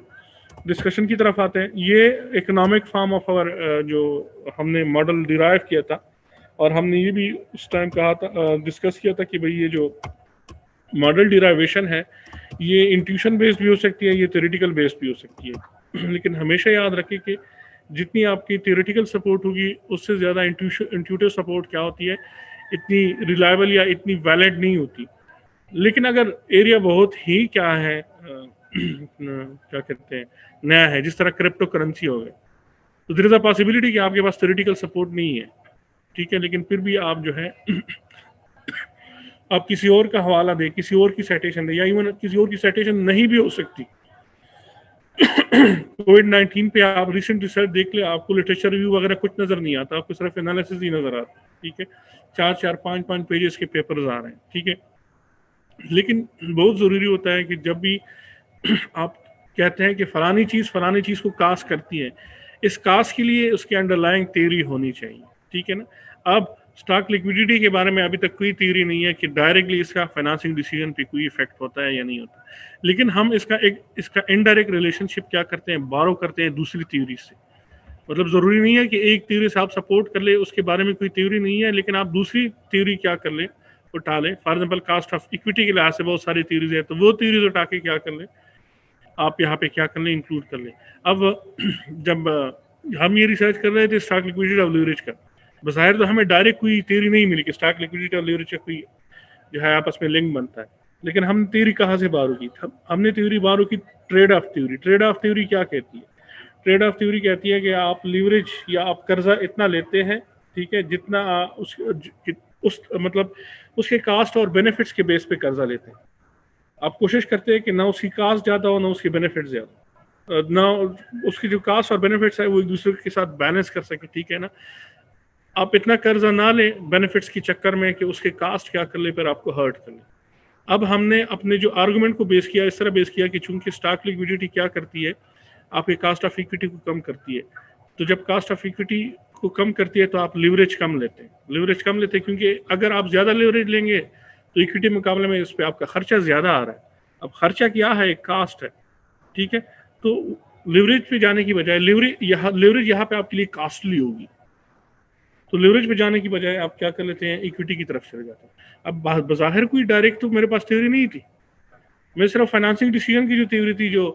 Speaker 1: डिस्कशन की तरफ आते हैं। ये इकोनॉमिक फॉर्म ऑफ आवर जो हमने मॉडल डिराइव किया था, और हमने ये भी उस टाइम कहा था, डिस्कस किया था कि भाई ये जो मॉडल डिराइवेशन है ये इंट्यूशन बेस्ड भी हो सकती है, ये थ्योरेटिकल बेस्ड भी हो सकती है। लेकिन हमेशा याद रखें कि जितनी आपकी थ्योरेटिकल सपोर्ट होगी उससे ज़्यादा इंट्यूटिव सपोर्ट क्या होती है, इतनी रिलायबल या इतनी वैलिड नहीं होती। लेकिन अगर एरिया बहुत ही क्या है क्या कहते हैं, नया है, जिस तरह क्रिप्टो करेंसी हो गए, तो देयर इज अ पॉसिबिलिटी कि आपके पास थ्योरेटिकल सपोर्ट नहीं है, ठीक है, लेकिन फिर भी आप जो है आप किसी और का हवाला दे, किसी और की साइटेशन दे, या इवन किसी और की साइटेशन नहीं भी हो सकती। कोविड-19 पे आप रिसेंट रिसर्च देख ले, आपको लिटरेचर रिव्यू वगैरह कुछ नजर नहीं आता, आपको सिर्फ एनालिसिस ही नजर आता है, ठीक है। 4-4, 5-5 पेजेस के पेपर्स आ रहे हैं, ठीक है। लेकिन बहुत ज़रूरी होता है कि जब भी आप कहते हैं कि फलानी चीज़ को कास्ट करती है, इस कास्ट के लिए उसके अंडरलाइंग थ्योरी होनी चाहिए, ठीक है ना। अब स्टॉक लिक्विडिटी के बारे में अभी तक कोई थ्योरी नहीं है कि डायरेक्टली इसका फाइनेंसिंग डिसीजन पे कोई इफेक्ट होता है या नहीं होता, लेकिन हम इसका इनडायरेक्ट रिलेशनशिप क्या करते हैं, बारो करते हैं दूसरी थ्योरी से। मतलब ज़रूरी नहीं है कि एक थ्योरी से आप सपोर्ट कर ले, उसके बारे में कोई थ्योरी नहीं है, लेकिन आप दूसरी थ्योरी क्या कर ले, उठा लें। For example cost of equity के लिहाज से बहुत सारी थ्योरीज है, तो वो थ्योरीज उठा के क्या कर लें, आप यहाँ पे क्या कर लें, इंक्लूड कर लें। अब जब हम ये रिसर्च कर रहे थे स्टॉक लिक्विडिटी और लीवरेज का, बज़ाहिर तो हमें डायरेक्ट कोई थ्योरी नहीं मिली कि स्टॉक लिक्विडिटी और लीवरेज का कोई जो है आपस में लिंक बनता है, लेकिन हम थ्योरी कहाँ से बारो की, हमने थ्योरी बारो की trade off theory. Trade off theory क्या कहती है? ट्रेड ऑफ थ्योरी कहती है कि आप लीवरेज या आप कर्जा इतना लेते हैं, ठीक है, जितना उस मतलब उसके कास्ट और बेनिफिट्स के बेस पे कर्जा लेते हैं। आप कोशिश करते हैं कि ना उसकी कास्ट ज़्यादा हो ना उसके बेनिफिट ज़्यादा, ना उसकी जो कास्ट और बेनिफिट्स है वो एक दूसरे के साथ बैलेंस कर सके, ठीक है ना। आप इतना कर्जा ना लें बेनिफिट्स के चक्कर में कि उसके कास्ट क्या कर ले पर आपको हर्ट कर ले। अब हमने अपने जो आर्गुमेंट को बेस किया, इस तरह बेस किया कि चूंकि स्टॉक लिक्विडिटी क्या करती है, आपके कास्ट ऑफ इक्विटी को कम करती है, तो जब कास्ट ऑफ इक्विटी को कम करती है तो आप लिवरेज कम लेते हैं, क्योंकि अगर आप ज़्यादा लिवरेज लेंगे तो इक्विटी मुकाबले में इस पर आपका खर्चा ज़्यादा आ रहा है। अब खर्चा क्या है, एक कास्ट है, ठीक है। तो लिवरेज पे जाने की बजाय लिवरेज यहाँ पे आपके लिए कॉस्टली होगी, तो लिवरेज पे जाने की बजाय आप क्या कर लेते हैं, इक्विटी की तरफ चले जाते हैं। अब बज़ाहिर कोई डायरेक्ट तो मेरे पास थ्योरी नहीं थी, मैं सिर्फ फाइनेंसिंग डिसीजन की जो थ्योरी थी जो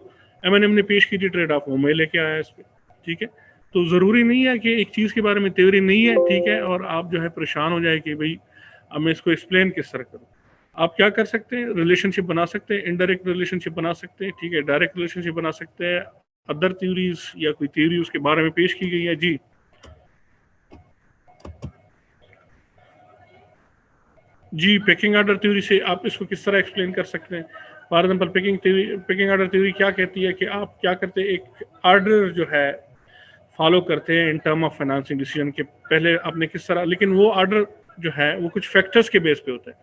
Speaker 1: M&M ने पेश की थी ट्रेड ऑफ, वो मैं लेके आया इस पर, ठीक है। तो ज़रूरी नहीं है कि एक चीज़ के बारे में थ्योरी नहीं है, ठीक है, और आप जो है परेशान हो जाए कि भाई अब मैं इसको एक्सप्लेन किस तरह करूँ। आप क्या कर सकते हैं, रिलेशनशिप बना सकते हैं, इनडायरेक्ट रिलेशनशिप बना सकते हैं, ठीक है, डायरेक्ट रिलेशनशिप बना सकते हैं। अदर थ्योरीज या कोई थ्योरी उसके बारे में पेश की गई है? जी जी, पिकिंग ऑर्डर थ्योरी से आप इसको किस तरह एक्सप्लेन कर सकते हैं? For example picking order theory क्या कहती है कि आप क्या करते हैं, एक ऑर्डर जो है फॉलो करते हैं in term of financing decision के पहले आपने किस तरह, लेकिन वो ऑर्डर जो है वो कुछ फैक्टर्स के बेस पे होता है।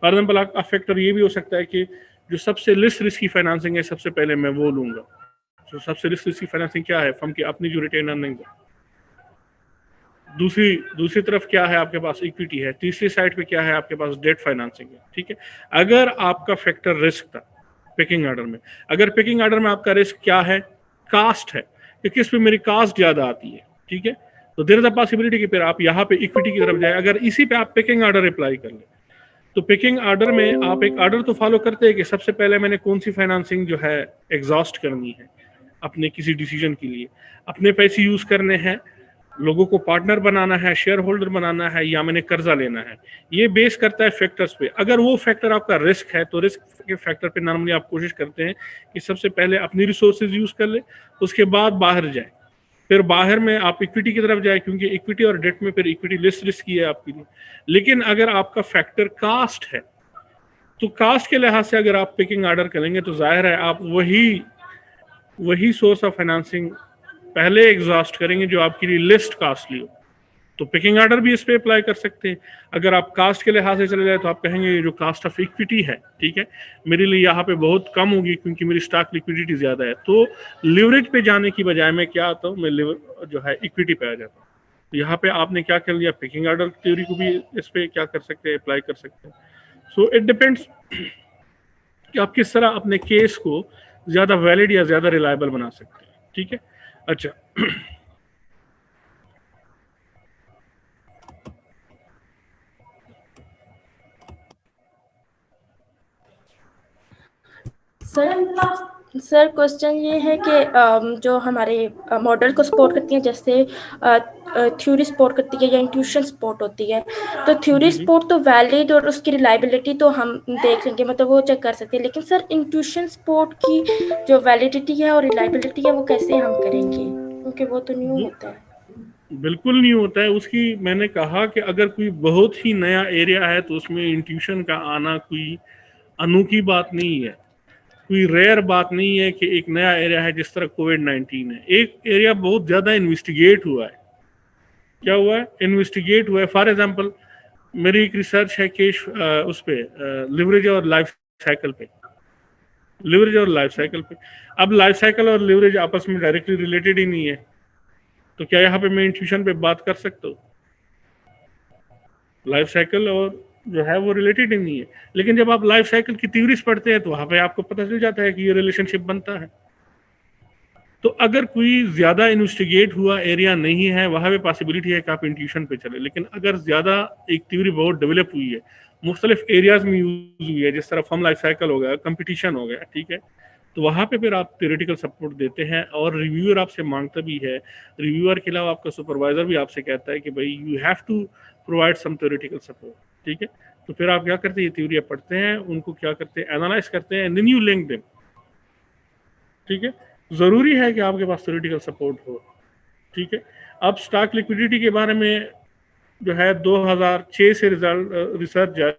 Speaker 1: फॉर एग्जांपल आपका फैक्टर ये भी हो सकता है कि जो सबसे लिस्ट रिस्की फाइनेंसिंग है सबसे पहले मैं वो लूंगा। तो सबसे लिस्ट रिस्की फाइनेंसिंग क्या है? फर्म की अपनी जो रिटेन अर्निंग है। दूसरी तरफ क्या है? आपके पास इक्विटी है। तीसरी साइड पे क्या है? आपके पास डेट फाइनेंसिंग है। ठीक है, अगर आपका फैक्टर रिस्क था पिकिंग ऑर्डर में, अगर पिकिंग ऑर्डर में आपका रिस्क क्या है? कास्ट है कि किस पे मेरी कास्ट ज्यादा आती है। ठीक है, तो देयर इज अ पॉसिबिलिटी कि फिर आप यहाँ पे इक्विटी की तरफ जाए। अगर इसी पे आप पिकिंग ऑर्डर अप्लाई कर ले, तो पिकिंग ऑर्डर में आप एक ऑर्डर तो फॉलो करते हैं कि सबसे पहले मैंने कौन सी फाइनेंसिंग जो है एग्जॉस्ट करनी है अपने किसी डिसीजन के लिए, अपने पैसे यूज करने हैं, लोगों को पार्टनर बनाना है, शेयर होल्डर बनाना है, या मैंने कर्जा लेना है। ये बेस करता है फैक्टर्स पे। अगर वो फैक्टर आपका रिस्क है तो रिस्क के फैक्टर पे नॉर्मली आप कोशिश करते हैं कि सबसे पहले अपनी रिसोर्सेज यूज कर ले, उसके बाद बाहर जाए, फिर बाहर में आप इक्विटी की तरफ जाए, क्योंकि इक्विटी और डेट में फिर इक्विटी लिस्ट रिस्क है आपके लिए। लेकिन अगर आपका फैक्टर कास्ट है, तो कास्ट के लिहाज से अगर आप पिकिंग ऑर्डर करेंगे तो जाहिर है आप वही सोर्स ऑफ फाइनेंसिंग पहले एग्जॉस्ट करेंगे जो आपके लिए लिस्ट कास्टली हो। तो पिकिंग ऑर्डर भी इस पे अप्लाई कर सकते हैं। अगर आप कास्ट के लिहाज से चले जाए तो आप कहेंगे जो कास्ट ऑफ इक्विटी है, ठीक है, मेरे लिए यहाँ पे बहुत कम होगी क्योंकि मेरी स्टॉक लिक्विडिटी ज्यादा है। तो लिवरेज पे जाने की बजाय मैं क्या आता हूँ, मैं जो है इक्विटी पे आ जाता हूँ। तो यहाँ पे आपने क्या कर लिया, पिकिंग ऑर्डर थ्योरी को भी इस पे क्या कर सकते हैं, अप्लाई कर सकते हैं। सो इट डिपेंड्स कि आप किस तरह अपने केस को ज्यादा वैलिड या ज्यादा रिलायबल बना सकते हैं। ठीक है, अच्छा
Speaker 6: सर क्वेश्चन ये है कि जो हमारे मॉडल को सपोर्ट करती हैं, जैसे थ्योरी सपोर्ट करती है या इंट्यूशन सपोर्ट होती है, तो थ्योरी सपोर्ट तो वैलिड और उसकी रिलायबिलिटी तो हम देख लेंगे, मतलब वो चेक कर सकते हैं। लेकिन सर इंट्यूशन सपोर्ट की जो वैलिडिटी है और रिलायबिलिटी है वो कैसे हम करेंगे, क्योंकि वो तो न्यू होता है।
Speaker 1: बिल्कुल नहीं होता है उसकी। मैंने कहा कि अगर कोई बहुत ही नया एरिया है तो उसमें इंट्यूशन का आना कोई अनोखी बात नहीं है, कोई रेयर बात नहीं है कि एक नया एरिया है जिस तरह कोविड-19 है। एक एरिया बहुत ज्यादा इन्वेस्टिगेट हुआ है। क्या हुआ है? इन्वेस्टिगेट हुआ है। फॉर एग्जांपल मेरी एक रिसर्च है कि उस पे लिवरेज और लाइफ साइकिल पे, लिवरेज और लाइफ साइकिल पे। अब लाइफ साइकिल और लिवरेज आपस में डायरेक्टली रिलेटेड ही नहीं है, तो क्या यहाँ पे मैं इंट्यूशन पे बात कर सकता हूँ? लाइफ साइकिल और जो है वो रिलेटेड ही नहीं है। लेकिन जब आप लाइफ साइकिल की थ्योरीज पढ़ते हैं तो वहां पे आपको पता चल जाता है कि ये रिलेशनशिप बनता है। तो अगर कोई ज्यादा इन्वेस्टिगेट हुआ एरिया नहीं है, वहां पे पॉसिबिलिटी है कि आप इंट्यूशन पे चले। लेकिन अगर ज्यादा एक थ्योरी बहुत डेवलप हुई है, मुख्तलिफ एरियाज में यूज हुई है, जिस तरह फर्म लाइफ साइकिल हो गया, कंपटीशन हो गया, ठीक है, तो वहां पे फिर आप थ्योरेटिकल सपोर्ट देते हैं और रिव्यूअर आपसे मांगता भी है। रिव्यूअर के अलावा आपका सुपरवाइजर भी आपसे कहता है कि भाई you have to provide some theoretical support. ठीक है, तो फिर आप क्या करते हैं, ये थ्योरी पढ़ते हैं, उनको क्या करते हैं, एनालाइज करते हैं, and then you link them. ठीक है, जरूरी है कि आपके पास थ्योरेटिकल सपोर्ट हो। ठीक है, अब स्टॉक लिक्विडिटी के बारे में जो है 2006 से रिसर्च जारी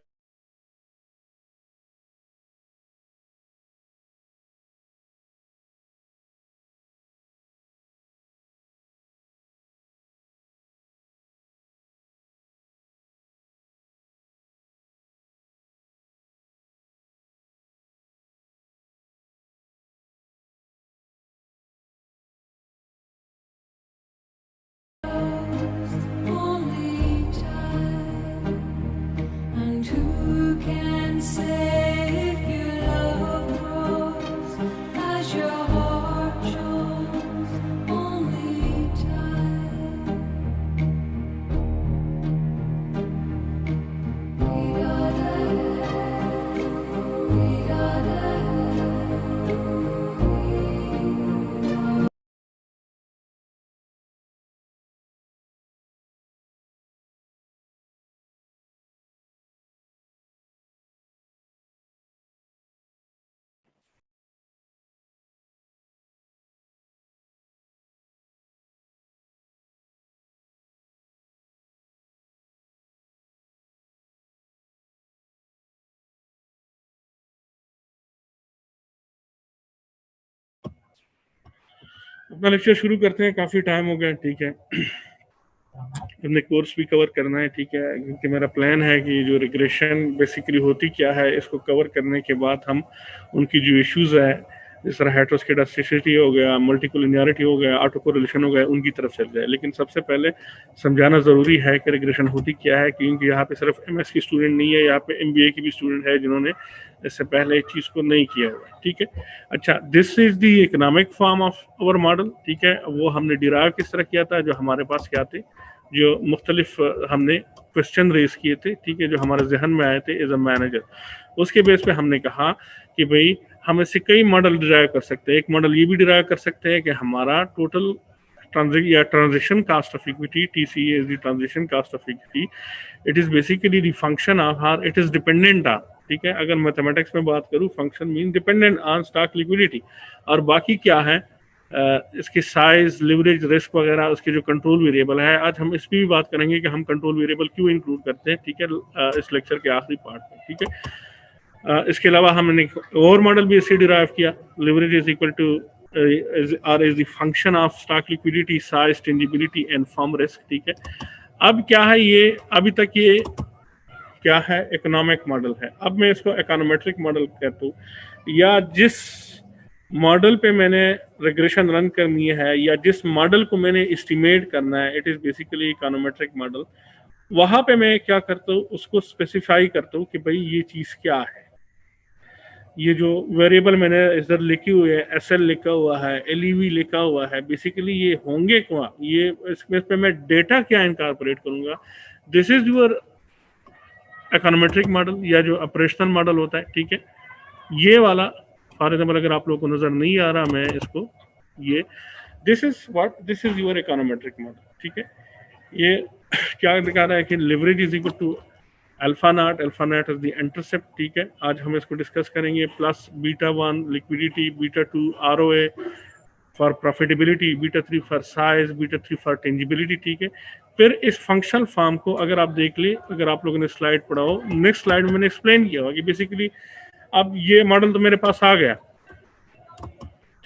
Speaker 1: अपना लेक्चर शुरू करते हैं, काफ़ी टाइम हो गया, ठीक है। हमने कोर्स भी कवर करना है, ठीक है, क्योंकि मेरा प्लान है कि जो रिग्रेशन बेसिकली होती क्या है इसको कवर करने के बाद हम उनकी जो इश्यूज है, जिस तरह हेटेरोस्केडास्टिसिटी हो गया, मल्टीकोलिनियरिटी हो गया, ऑटो कोरिलेशन हो गया, उनकी तरफ चल जाए। लेकिन सबसे पहले समझाना ज़रूरी है कि रिग्रेशन होती क्या है, क्योंकि यहाँ पे सिर्फ MS की स्टूडेंट नहीं है, यहाँ पे MBA की भी स्टूडेंट है जिन्होंने इससे पहले इस चीज़ को नहीं किया हुआ, ठीक है। अच्छा, this is the economic form of our model, ठीक है। वो हमने डिराइव किस तरह किया था, जो हमारे पास क्या थे, जो मुख्तलिफ हमने क्वेश्चन रेज किए थे, ठीक है, जो हमारे जहन में आए थे एज अ मैनेजर। उसके बेस पे हमने कहा कि भाई हम इससे कई मॉडल डिराइव कर सकते हैं। एक मॉडल ये भी डिराइव कर सकते हैं कि हमारा total transaction cost of equity, TCE is the transaction cost of equity, it is basically the function of our, it is dependent on, ठीक है। अगर मैथमेटिक्स में बात करूं, function mean dependent on stock liquidity, और बाकी क्या है, इसकी साइज, लिवरेज, रिस्क वगैरह, उसके जो कंट्रोल वेरिएबल है। आज हम इस पर भी बात करेंगे कि हम कंट्रोल वेरिएबल क्यों इंक्लूड करते हैं, ठीक है, इस लेक्चर के आखिरी पार्ट में, ठीक है। इसके अलावा हमने और मॉडल भी इससे डिराइव किया, leverage is equal to R is the function of stock liquidity, size, tangibility and firm risk, ठीक है। अब क्या है, ये अभी तक ये क्या है, इकोनॉमिक मॉडल है। अब मैं इसको इकोनोमेट्रिक मॉडल कहता हूँ, या जिस मॉडल पे मैंने रिग्रेशन रन करनी है, या जिस मॉडल को मैंने एस्टिमेट करना है, it is basically econometric model. वहां पे मैं क्या करता हूँ, उसको स्पेसिफाई करता हूँ कि भाई ये चीज क्या है। ये जो वेरिएबल मैंने इधर लिखी हुई है, SL लिखा हुआ है, LEV लिखा हुआ है, बेसिकली ये होंगे क्या, ये इसमें पे मैं डेटा क्या इनकॉर्पोरेट करूंगा। This is your econometric model, या जो ऑपरेशनल मॉडल होता है, ठीक है। ये वाला फॉर एग्जाम्पल अगर आप लोगों को नजर नहीं आ रहा, मैं इसको ये this is your econometric model, ठीक है। ये क्या दिखा रहा है कि leverage is equal to alpha not is the intercept, ठीक है। आज हम इसको डिस्कस करेंगे, plus β1 liquidity, β2 ROA for profitability, β3 for size, β3 for tangibility, ठीक है। फिर इस फंक्शनल फॉर्म को अगर आप देख ले, अगर आप लोगों ने स्लाइड पढ़ा हो, नेक्स्ट स्लाइड में मैंने एक्सप्लेन किया होगा कि बेसिकली अब ये मॉडल तो मेरे पास आ गया,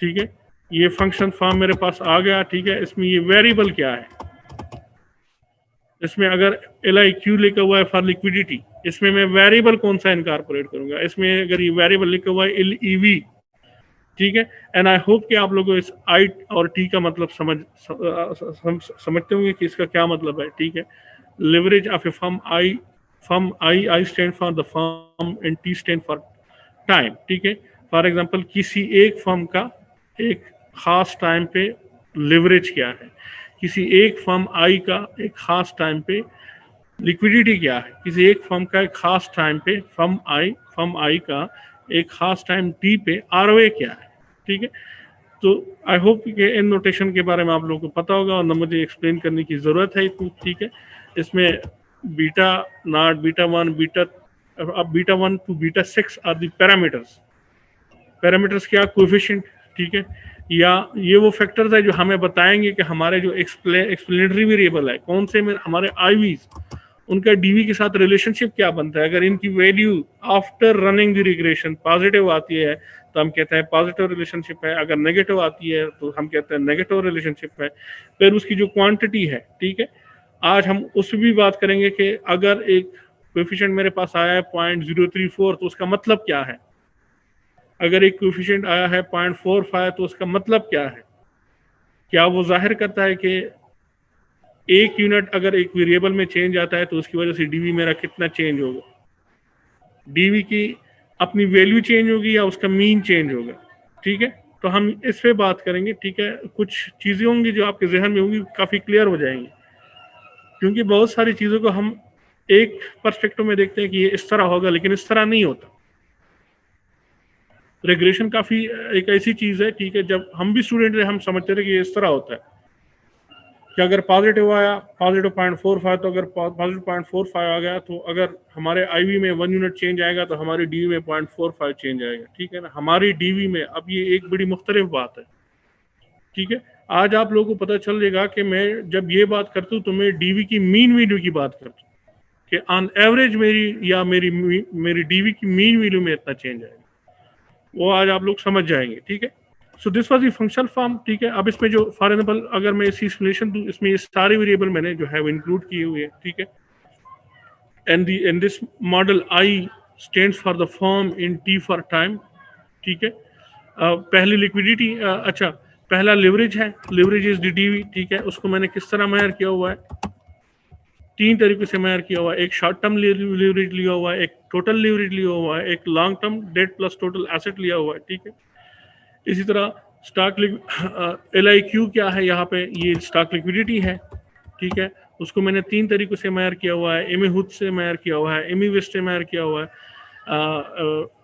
Speaker 1: ठीक है, ये फंक्शन फॉर्म मेरे पास आ गया, ठीक है। इसमें ये वेरिएबल क्या है, इसमें अगर LIQ लिखा हुआ है फॉर लिक्विडिटी, इसमें मैं वेरिएबल कौन सा इनकॉर्पोरेट करूंगा, इसमें अगर ये वेरिएबल लिखा हुआ है LEV, ठीक है। एंड आई होप कि आप लोगों को इस I और T का मतलब समझते होंगे कि इसका क्या मतलब है, ठीक है। Leverage of A firm, I stand for the firm and T stand for time, ठीक है। फॉर एग्जांपल किसी एक फर्म का एक खास टाइम पे लिवरेज क्या है, किसी एक फर्म I का एक खास टाइम पे लिक्विडिटी क्या है, किसी एक फर्म का एक खास टाइम पे फर्म I का एक खास टाइम T पे ROA क्या है, ठीक है। तो आई होप कि इन नोटेशन के बारे में आप लोगों को पता होगा और न मुझे एक्सप्लेन करने की ज़रूरत है इतनी, ठीक है। इसमें बीटा नॉट, β1, अब β1 to β6 आर दी पैरामीटर्स क्या, कोएफिशिएंट, ठीक है। या ये वो फैक्टर्स है जो हमें बताएंगे कि हमारे जो एक्सप्लेनेटरी वेरिएबल है, कौन से में हमारे IVs, उनका DV के साथ रिलेशनशिप क्या बनता है। अगर इनकी value after running the regression positive आती है तो हम कहते हैं पॉजिटिव रिलेशनशिप है, अगर नेगेटिव आती है तो हम कहते हैं नेगेटिव रिलेशनशिप है। फिर उसकी जो क्वांटिटी है, ठीक है, आज हम उस पर भी बात करेंगे कि अगर एक कोएफिशिएंट मेरे पास आया है 0.034 तो उसका मतलब क्या है, अगर एक कोएफिशिएंट आया है 0.45 तो उसका मतलब क्या है। क्या वो जाहिर करता है कि एक यूनिट अगर एक वेरिएबल में चेंज आता है तो उसकी वजह से DV मेरा कितना चेंज होगा, DV की अपनी वैल्यू चेंज होगी या उसका मीन चेंज होगा, ठीक है। तो हम इस पे बात करेंगे, ठीक है। कुछ चीज़ें होंगी जो आपके जहन में होंगी, काफ़ी क्लियर हो जाएंगी, क्योंकि बहुत सारी चीज़ों को हम एक पर्सपेक्टिव में देखते हैं कि ये इस तरह होगा, लेकिन इस तरह नहीं होता। रिग्रेशन काफ़ी एक ऐसी चीज़ है, ठीक है, जब हम भी स्टूडेंट थे हम समझते थे कि ये इस तरह होता है कि अगर पॉजिटिव आया पॉजिटिव 0.45 तो अगर पॉजिटिव 0.45 आ गया तो अगर हमारे IV में 1 यूनिट चेंज आएगा तो हमारी DV में 0.45 चेंज आएगा, ठीक है ना, हमारी DV में। अब ये एक बड़ी मुख्तलिफ बात है, ठीक है। आज आप लोगों को पता चल जाएगा कि मैं जब ये बात करता हूँ तो मैं DV की मीन वैल्यू की बात करता हूँ कि ऑन एवरेज मेरी DV की मीन वैल्यू में इतना चेंज आएगा, वो आज आप लोग समझ जाएंगे, ठीक है। So this was the functional form, ठीक है। अब इसमें जो फॉर एग्जांपल अगर मैं इसकी एक्सप्लेनेशन दूं, इसमें ये सारे वेरिएबल मैंने जो है वो इंक्लूड किए हुए हैं, ठीक है। And the in this model I stands for the form in T for time, ठीक है। पहली लिक्विडिटी, अच्छा पहला लिवरेज है, लिवरेज इज डी, ठीक है। उसको मैंने किस तरह मेजर किया हुआ है, 3 तरीके से मेजर किया हुआ है। एक शॉर्ट टर्म लिवरेज लिया हुआ है, एक टोटल लिवरेज लिया हुआ है, एक long term debt plus total asset लिया हुआ है, ठीक है। इसी तरह स्टॉक LIQ क्या है यहाँ पे, ये स्टॉक लिक्विडिटी है, ठीक है। उसको मैंने 3 तरीकों से मेजर किया हुआ है, एमी हुड से मेजर किया हुआ है, एमी वेस्ट से मेजर किया हुआ है,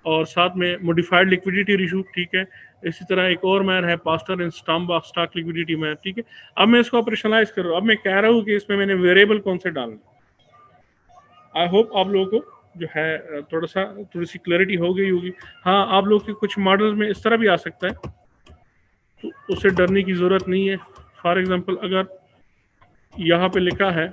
Speaker 1: और साथ में मॉडिफाइड लिक्विडिटी रेशियो, ठीक है। इसी तरह एक और मेजर है Pastor and Stambaugh stock liquidity measure, ठीक है। अब मैं इसको ऑपरेशनलाइज कर रहा हूँ। अब मैं कह रहा हूँ कि इसमें मैंने वेरिएबल कौन से डालने। आई होप आप लोगों को जो है थोड़ी सी क्लैरिटी हो गई होगी। हाँ, आप लोग के कुछ मॉडल्स में इस तरह भी आ सकता है, तो उससे डरने की ज़रूरत नहीं है। फॉर एग्जांपल अगर यहाँ पे लिखा है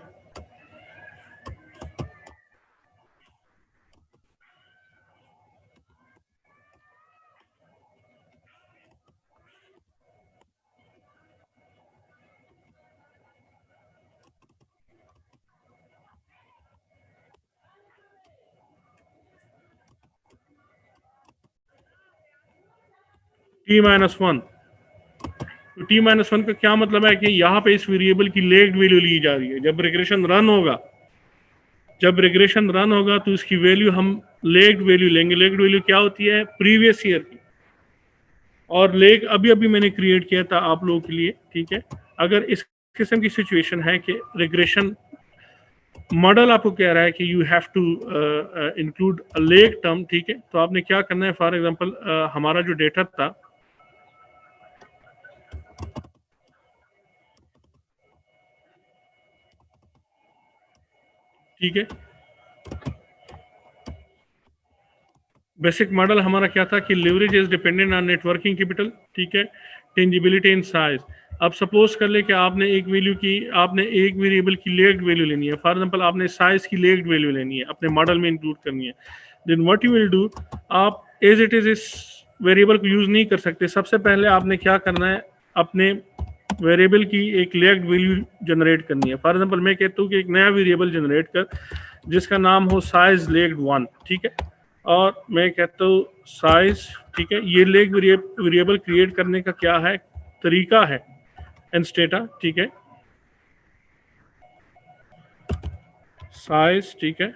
Speaker 1: T-1, तो T-1 का क्या मतलब है कि यहाँ पे इस वेरिएबल की लेग्ड वैल्यू ली जा रही है। जब रिग्रेशन रन होगा तो इसकी वैल्यू हम लेग्ड वैल्यू लेंगे। लेग्ड वैल्यू क्या होती है, प्रीवियस ईयर की, और लेग अभी मैंने क्रिएट किया था आप लोगों के लिए, ठीक है। अगर इस किस्म की सिचुएशन है कि रिग्रेशन मॉडल आपको कह रहा है कि you have to include a lag term, ठीक है, तो आपने क्या करना है, फॉर एग्जांपल हमारा जो डेटा था, ठीक है, बेसिक मॉडल हमारा क्या था कि leverage is dependent on net working capital, ठीक है, टेंजिबिलिटी एंड साइज। अब सपोज कर ले कि आपने एक वेरिएबल की लेग्ड वैल्यू लेनी है। फॉर एग्जांपल आपने साइज की लेग्ड वैल्यू लेनी है, अपने मॉडल में इंक्लूड करनी है। Then what you will do, आप एज इट इज इस वेरिएबल को यूज नहीं कर सकते। सबसे पहले आपने क्या करना है, अपने वेरिएबल की एक लेग्ड वैल्यू जनरेट करनी है। फॉर एग्जांपल मैं कहता हूँ कि एक नया वेरिएबल जनरेट कर जिसका नाम हो साइज लेग्ड 1, ठीक है, और मैं कहता हूँ साइज, ठीक है। ये लेग वेरिएबल क्रिएट करने का क्या है, तरीका है, एनस्टेटा, ठीक है, साइज, ठीक है,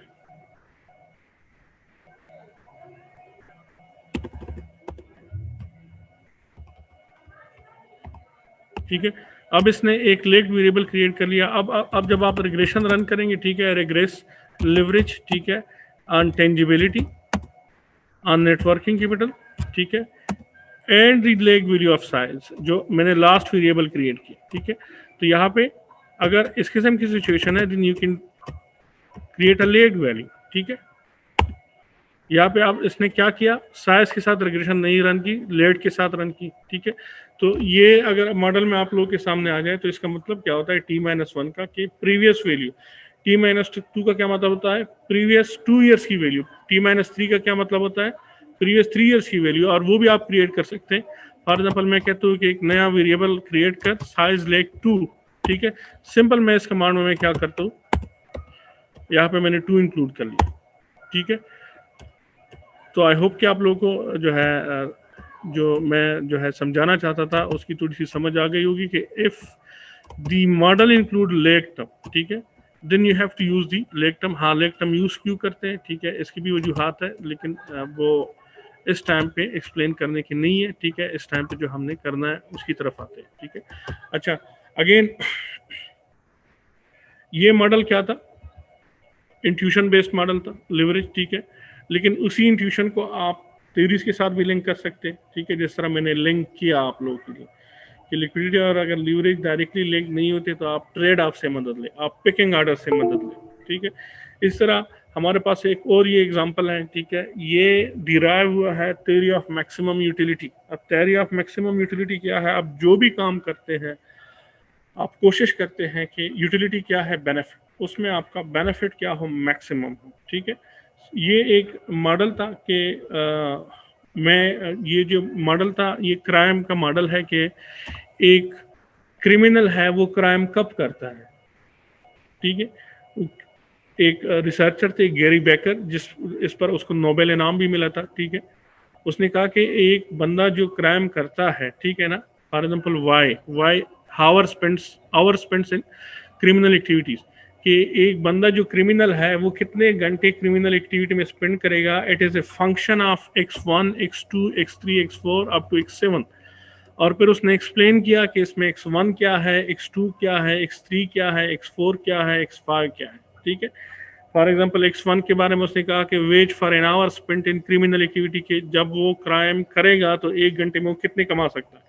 Speaker 1: ठीक है। अब इसने एक लेग्ड वेरिएबल क्रिएट कर लिया। अब जब आप रिग्रेशन रन करेंगे, ठीक है, रिग्रेस लिवरेज, ठीक है, on tangibility, on networking capital, ठीक है, and the leg value of size, जो मैंने लास्ट वेरिएबल क्रिएट की, ठीक है। तो यहाँ पे अगर इस किस्म की सिचुएशन है, then you can create a lag value, ठीक है। यहाँ पे आप इसने क्या किया, साइज के साथ रिग्रेशन नहीं रन की, लेड के साथ रन की, ठीक है। तो ये अगर मॉडल में आप लोगों के सामने आ जाए तो इसका मतलब क्या होता है T-1 का, कि प्रीवियस वैल्यू। T-2 का क्या मतलब होता है, प्रीवियस 2 ईयर्स की वैल्यू। T-3 का क्या मतलब होता है, प्रीवियस 3 ईयर्स की वैल्यू, और वो भी आप क्रिएट कर सकते हैं। फॉर एग्जाम्पल मैं कहता हूँ कि एक नया वेरिएबल क्रिएट कर साइज लेग 2, ठीक है। सिंपल मैं इस कमांड में मैं क्या करता हूँ, यहाँ पे मैंने 2 इंक्लूड कर लिया, ठीक है। तो आई होप कि आप लोगों को जो मैं समझाना चाहता था उसकी थोड़ी सी समझ आ गई होगी कि if the model include lag term, ठीक है, then you have to use the lag term. हाँ, लेग टर्म यूज क्यों करते हैं, ठीक है, इसकी भी वजूहात है, लेकिन वो इस टाइम पे एक्सप्लेन करने की नहीं है, ठीक है। इस टाइम पे जो हमने करना है उसकी तरफ आते हैं, ठीक है। अच्छा, अगेन ये मॉडल क्या था, इंट्यूशन बेस्ड मॉडल था, लिवरेज, ठीक है। लेकिन उसी इंट्यूशन को आप थ्योरीज के साथ भी लिंक कर सकते हैं, ठीक है, जिस तरह मैंने लिंक किया आप लोगों के लिए कि लिक्विडिटी और अगर लिवरेज डायरेक्टली लिंक नहीं होते तो आप ट्रेड ऑफ से मदद लें, आप पिकिंग ऑर्डर से मदद लें, ठीक है। इस तरह हमारे पास एक और ये एग्जांपल है, ठीक है, ये डिराइव हुआ है थ्योरी ऑफ मैक्सिमम यूटिलिटी। अब थ्योरी ऑफ मैक्सिमम यूटिलिटी क्या है, आप जो भी काम करते हैं आप कोशिश करते हैं कि यूटिलिटी क्या है, बेनिफिट, उसमें आपका बेनिफिट क्या हो, मैक्सिमम हो, ठीक है। ये एक मॉडल था कि मैं ये जो मॉडल था ये क्राइम का मॉडल है कि एक क्रिमिनल है वो क्राइम कब करता है, ठीक है। एक रिसर्चर थे गैरी बेकर, इस पर उसको नोबेल इनाम भी मिला था, ठीक है। उसने कहा कि एक बंदा जो क्राइम करता है, ठीक है ना, for example Y hour spends in criminal activities, कि एक बंदा जो क्रिमिनल है वो कितने घंटे क्रिमिनल एक्टिविटी में स्पेंड करेगा, it is a function of x1 x2 x3 x4 up to x7। और फिर उसने एक्सप्लेन किया कि इसमें x1 क्या है, x2 क्या है, x3 क्या है, x4 क्या है, x5 क्या है, ठीक है। फॉर एग्जांपल x1 के बारे में उसने कहा कि ways for an hour spent in criminal activity, के जब वो क्राइम करेगा तो 1 घंटे में वो कितने कमा सकता है।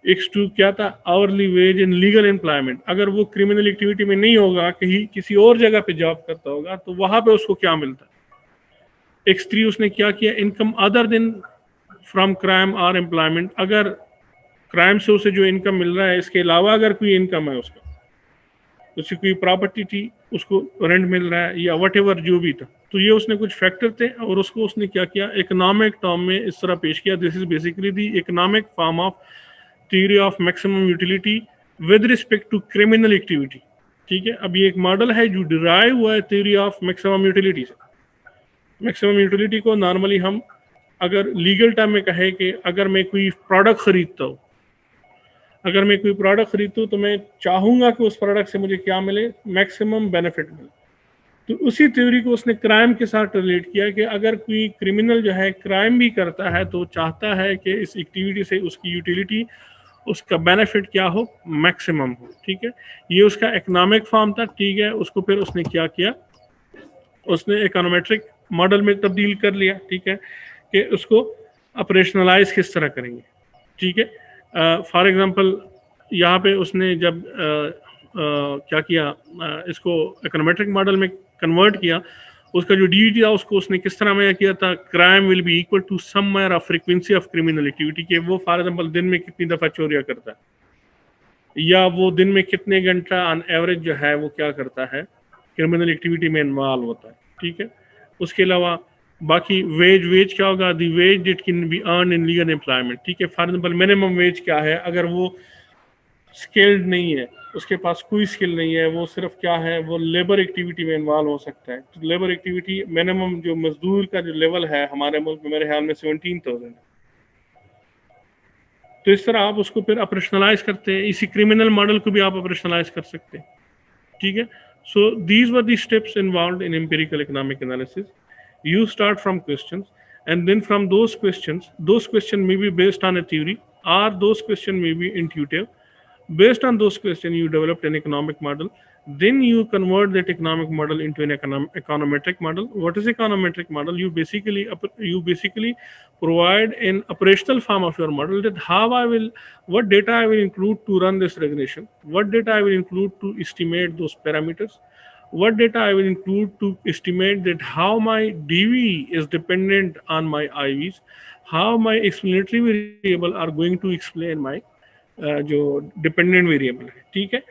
Speaker 1: x2 क्या था, hourly ways in legal employment, अगर वो क्रिमिनल एक्टिविटी में नहीं होगा, कहीं किसी और जगह पे जॉब करता होगा तो वहां पे उसको क्या मिलता है। x3 उसने क्या किया, income other than from crime और एम्प्लॉयमेंट, अगर क्राइम से उसे जो इनकम मिल रहा है इसके अलावा अगर कोई इनकम है उसका, उसकी कोई प्रॉपर्टी थी, उसको रेंट मिल रहा है या व्हाटएवर जो भी था, तो ये उसने कुछ फैक्टर थे और उसको उसने क्या किया, इकोनॉमिक टर्म में इस तरह पेश किया। This is basically the economic form of theory of maximum utility with respect to criminal activity, ठीक है। अब ये एक मॉडल है जो डिराइव हुआ है थ्योरी ऑफ मैक्सिमम यूटिलिटी से। मैक्सिमम यूटिलिटी को नॉर्मली हम अगर लीगल टर्म में कहे कि अगर मैं कोई प्रोडक्ट खरीदता हूँ, अगर मैं कोई प्रोडक्ट खरीदता हूँ तो मैं चाहूंगा कि उस प्रोडक्ट से मुझे क्या मिले, मैक्सिमम बेनिफिट मिले। तो उसी थ्योरी को उसने क्राइम के साथ रिलेट किया कि अगर कोई क्रिमिनल जो है क्राइम भी करता है तो चाहता है कि इस एक्टिविटी से उसकी यूटिलिटी, उसका बेनिफिट क्या हो, मैक्सिमम हो, ठीक है। ये उसका इकोनॉमिक फॉर्म था, ठीक है। उसको फिर उसने क्या किया, उसने इकोनोमेट्रिक मॉडल में तब्दील कर लिया, ठीक है, कि उसको ऑपरेशनलाइज किस तरह करेंगे, ठीक है। फॉर एग्जांपल यहाँ पे उसने जब क्या किया, इसको इकोनोमेट्रिक मॉडल में कन्वर्ट किया, उसका जो डी था उसको उसने किस तरह में किया था, crime will be equal to somewhere of frequency of criminal activity, के वो फॉर एग्जांपल दिन में कितनी दफ़ा चोरियां करता है या वो दिन में कितने घंटा ऑन एवरेज जो है वो क्या करता है, क्रिमिनल एक्टिविटी में इन्वॉल्व होता है, ठीक है। उसके अलावा बाकी वेज क्या होगा, the wage it can be earn in legal employment, ठीक है। फॉर एग्जांपल मिनिमम वेज क्या है, अगर वो स्किल्ड नहीं है, उसके पास कोई स्किल नहीं है, वो सिर्फ क्या है, वो लेबर एक्टिविटी में इन्वॉल्व हो सकता है, तो लेबर एक्टिविटी मिनिमम जो मजदूर का जो लेवल है हमारे मुल्क में मेरे ख्याल में 17,000 है। तो इस तरह आप उसको फिर ऑपरेशनलाइज करते हैं, इसी क्रिमिनल मॉडल को भी आप ऑपरेशनलाइज कर सकते हैं, ठीक है। So these were the steps involved in empirical economic analysis. You start from questions, and then from those questions may be based on a theory, or those questions may be intuitive. Based on those questions, you developed an economic model. Then you convert that economic model into an econometric model. What is econometric model? You basically provide an operational form of your model, that what data I will include to run this regression, what data I will include to estimate those parameters, what data I will include to estimate that how my DV is dependent on my IVs, how my explanatory variable are going to explain my जो dependent variable है, ठीक है।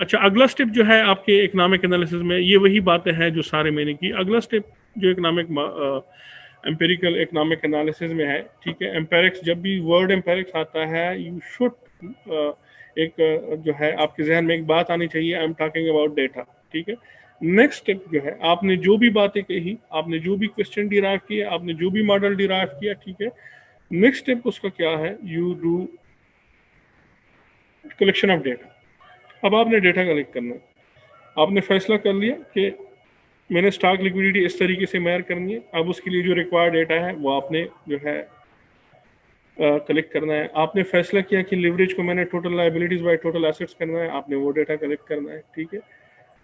Speaker 1: अच्छा, अगला step जो है आपके economic analysis में, ये वही बातें हैं जो सारे मैंने की। अगला स्टेप जो एम्पिरिकल इकोनॉमिक एनालिसिस में है, ठीक है। एम्पेरिक्स, जब भी वर्ड एम्पेरिक्स आता है, यू शुड एक जो है आपके जहन में एक बात आनी चाहिए, I am talking about data, ठीक है। नेक्स्ट स्टेप जो है, आपने जो भी बातें कही, आपने जो भी क्वेश्चन डिराइव किए, आपने जो भी मॉडल डिराइव किया, ठीक है, नेक्स्ट स्टेप उसका क्या है, you do collection of data. अब आपने डेटा कलेक्ट करना है, आपने फैसला कर लिया कि मैंने स्टॉक लिक्विडिटी इस तरीके से मेजर करनी है। अब उसके लिए जो रिक्वायर्ड डेटा है वो आपने जो है कलेक्ट करना है। आपने फैसला किया कि लिवरेज को मैंने total liabilities by total assets करना है, आपने वो डेटा कलेक्ट करना है, ठीक है।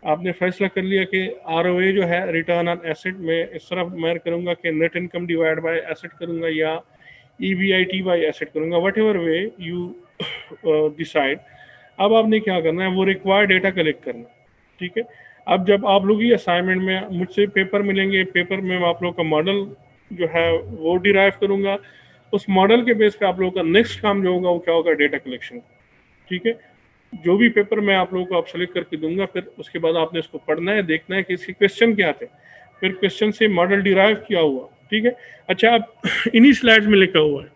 Speaker 1: आपने फैसला कर लिया कि ROA जो है, रिटर्न ऑन एसेट, में इस तरह मेजर करूंगा कि net income divide by asset करूंगा या EBIT बाय एसेट करूंगा, what ever way you decide. अब आपने क्या करना है, वो रिक्वायर्ड डेटा कलेक्ट करना है, ठीक है। अब जब आप लोग ये असाइनमेंट में मुझसे पेपर मिलेंगे, पेपर में आप लोग का मॉडल जो है वो डिराइव करूंगा, उस मॉडल के बेस पे आप लोगों का नेक्स्ट काम जो होगा वो क्या होगा, डेटा कलेक्शन, ठीक है। जो भी पेपर मैं आप लोगों को आप सेलेक्ट करके दूंगा, फिर उसके बाद आपने इसको पढ़ना है, देखना है कि इसके क्वेश्चन क्या थे, फिर क्वेश्चन से मॉडल डिराइव किया हुआ ठीक है। अच्छा, अब इन्हीं स्लाइड्स में लिखा हुआ है,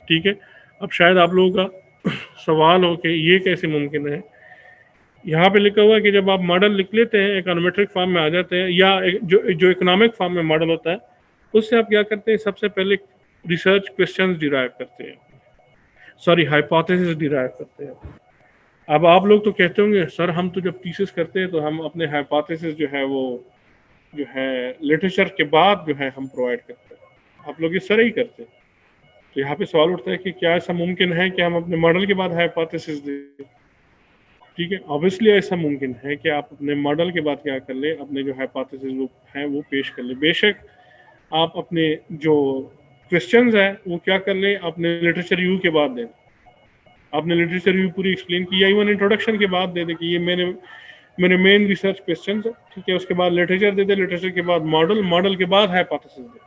Speaker 1: ठीक है। अब शायद आप लोगों का सवाल हो कि ये कैसे मुमकिन है। यहाँ पे लिखा हुआ है कि जब आप मॉडल लिख लेते हैं, इकोनोमेट्रिक फॉर्म में आ जाते हैं, या जो इकोनॉमिक फॉर्म में मॉडल होता है, उससे आप क्या करते हैं, सबसे पहले रिसर्च क्वेश्चंस डिराइव करते हैं, सॉरी हाइपोथेसिस डिराइव करते हैं। अब आप लोग तो कहते होंगे सर हम तो जब थीसिस करते हैं तो हम अपने हाइपोथेसिस जो है वो जो है लिटरेचर के बाद जो है हम प्रोवाइड करते हैं, आप लोग इस तरह ही करते हैं। तो यहाँ पे सवाल उठता है कि क्या ऐसा मुमकिन है कि हम अपने मॉडल के बाद हाइपोथेसिस दें? ठीक है, ऑब्वियसली ऐसा मुमकिन है कि आप अपने मॉडल के बाद क्या कर ले, अपने जो हाइपोथेसिस वो हैं वो पेश कर ले। बेशक आप अपने जो क्वेश्चंस हैं वो क्या कर ले, अपने लिटरेचर रिव्यू के बाद दें। आपने लिटरेचर रिव्यू पूरी एक्सप्लेन की, या इवन इंट्रोडक्शन के बाद दे दे कि ये मेरे मेन रिसर्च क्वेश्चंस है, ठीक है। उसके बाद लिटरेचर दे दे, लिटरेचर के बाद मॉडल के बाद हाइपोथेसिस दे,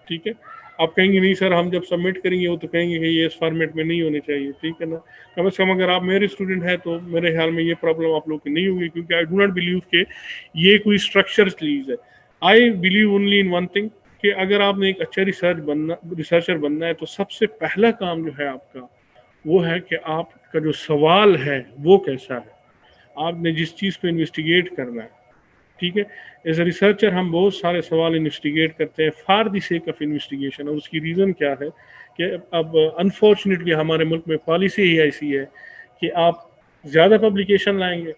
Speaker 1: ठीक है। आप कहेंगे नहीं सर हम जब सबमिट करेंगे वो तो कहेंगे कि ये इस फॉर्मेट में नहीं होने चाहिए, ठीक है ना। कम से कम अगर आप मेरे स्टूडेंट हैं तो मेरे ख्याल में ये प्रॉब्लम आप लोग की नहीं होगी, क्योंकि आई डू नॉट बिलीव कि ये कोई स्ट्रक्चर चीज़ है। I believe only in one thing कि अगर आपने एक अच्छा रिसर्चर बनना है तो सबसे पहला काम जो है आपका वो है कि आपका जो सवाल है वो कैसा है, आपने जिस चीज़ को इन्वेस्टिगेट करना है, ठीक है। एज ए रिसर्चर हम बहुत सारे सवाल इन्वेस्टिगेट करते हैं for the sake of investigation, और उसकी रीज़न क्या है कि अब अनफॉर्चुनेटली हमारे मुल्क में पॉलिसी ही ऐसी है कि आप ज़्यादा पब्लिकेशन लाएंगे,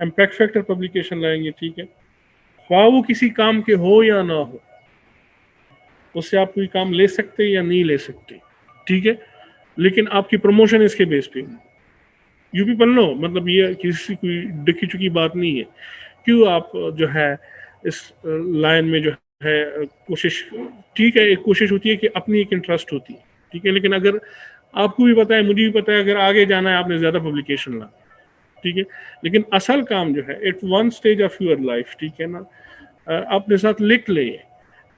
Speaker 1: इम्पैक्ट फैक्टर पब्लिकेशन लाएंगे, ठीक है, ख्वाह वो किसी काम के हो या ना हो, उससे आप कोई काम ले सकते या नहीं ले सकते, ठीक है, लेकिन आपकी प्रमोशन इसके बेस पे। यू पीपल नो, मतलब ये किसी कोई दिखी चुकी बात नहीं है। क्यों आप जो है इस लाइन में जो है कोशिश, ठीक है, एक कोशिश होती है कि अपनी एक इंटरेस्ट होती है, ठीक है, लेकिन अगर आपको भी पता है, मुझे भी पता है, अगर आगे जाना है आपने ज़्यादा पब्लिकेशन ला, ठीक है, लेकिन असल काम जो है at one stage of your life, ठीक है ना, अपने साथ लिख ले,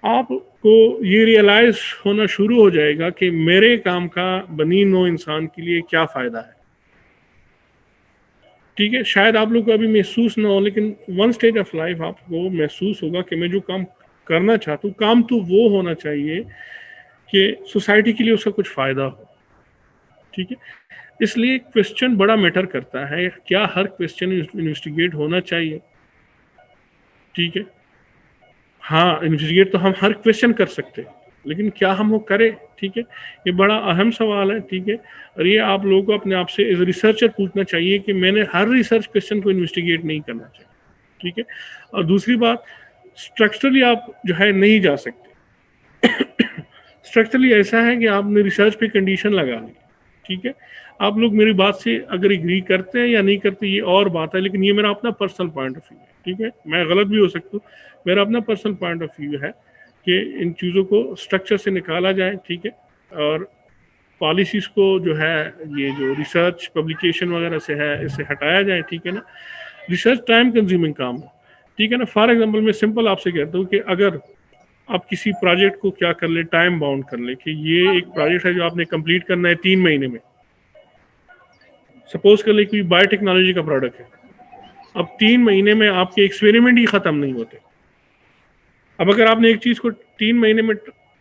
Speaker 1: आपको ये रियलाइज होना शुरू हो जाएगा कि मेरे काम का बनी नो इंसान के लिए क्या फ़ायदा है, ठीक है। शायद आप लोग को अभी महसूस ना हो, लेकिन वन स्टेज ऑफ लाइफ आपको महसूस होगा कि मैं जो काम करना चाहता हूँ, काम तो वो होना चाहिए कि सोसाइटी के लिए उसका कुछ फ़ायदा हो, ठीक है। इसलिए क्वेश्चन बड़ा मैटर करता है, क्या हर क्वेश्चन इन्वेस्टिगेट होना चाहिए, ठीक है। हाँ, इन्वेस्टिगेट तो हम हर क्वेश्चन कर सकते हैं, लेकिन क्या हम वो करें, ठीक है, ये बड़ा अहम सवाल है, ठीक है। और ये आप लोगों को अपने आप से एज रिसर्चर पूछना चाहिए कि मैंने हर रिसर्च क्वेश्चन को इन्वेस्टिगेट नहीं करना चाहिए, ठीक है। और दूसरी बात, स्ट्रक्चरली आप जो है नहीं जा सकते। स्ट्रक्चरली ऐसा है कि आपने रिसर्च पे कंडीशन लगा ली, ठीक है। आप लोग मेरी बात से अगर एग्री करते हैं या नहीं करते ये और बात है, लेकिन ये मेरा अपना पर्सनल पॉइंट ऑफ व्यू है, ठीक है। मैं गलत भी हो सकता हूँ, मेरा अपना पर्सनल पॉइंट ऑफ व्यू है कि इन चीज़ों को स्ट्रक्चर से निकाला जाए, ठीक है, और पॉलिसीज को जो है ये जो रिसर्च पब्लिकेशन वगैरह से है इसे हटाया जाए, ठीक है ना। रिसर्च टाइम कंज्यूमिंग काम है, ठीक है ना। फॉर एग्जांपल मैं सिंपल आपसे कहता हूँ कि अगर आप किसी प्रोजेक्ट को क्या कर ले, टाइम बाउंड कर ले कि ये एक प्रोजेक्ट है जो आपने कंप्लीट करना है 3 महीने में, सपोज कर ले कोई बायोटेक्नोलॉजी का प्रोडक्ट है, अब 3 महीने में आपके एक्सपेरिमेंट ही ख़त्म नहीं होते। अब अगर आपने एक चीज़ को 3 महीने में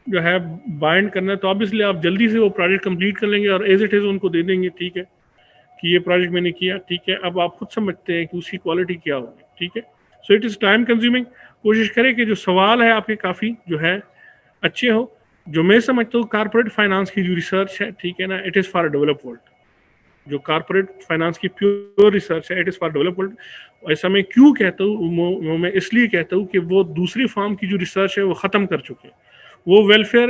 Speaker 1: जो है बाइंड करना है तो ऑब्वियसली आप जल्दी से वो प्रोजेक्ट कंप्लीट कर लेंगे और एज इट इज़ उनको दे देंगे, ठीक है, कि ये प्रोजेक्ट मैंने किया, ठीक है। अब आप खुद समझते हैं कि उसकी क्वालिटी क्या होगी, ठीक है। So it is time consuming. कोशिश करें कि जो सवाल है आपके काफ़ी जो है अच्छे हो। जो मैं समझता हूँ कारपोरेट फाइनेंस की जो रिसर्च है, ठीक है ना, it is for develop world. जो कारपोरेट फाइनेंस की प्योर रिसर्च है, it is for develop world. ऐसा मैं क्यों कहता हूँ, मैं इसलिए कहता हूँ कि वो दूसरी फॉर्म की जो रिसर्च है वो ख़त्म कर चुके हैं। वो वेलफेयर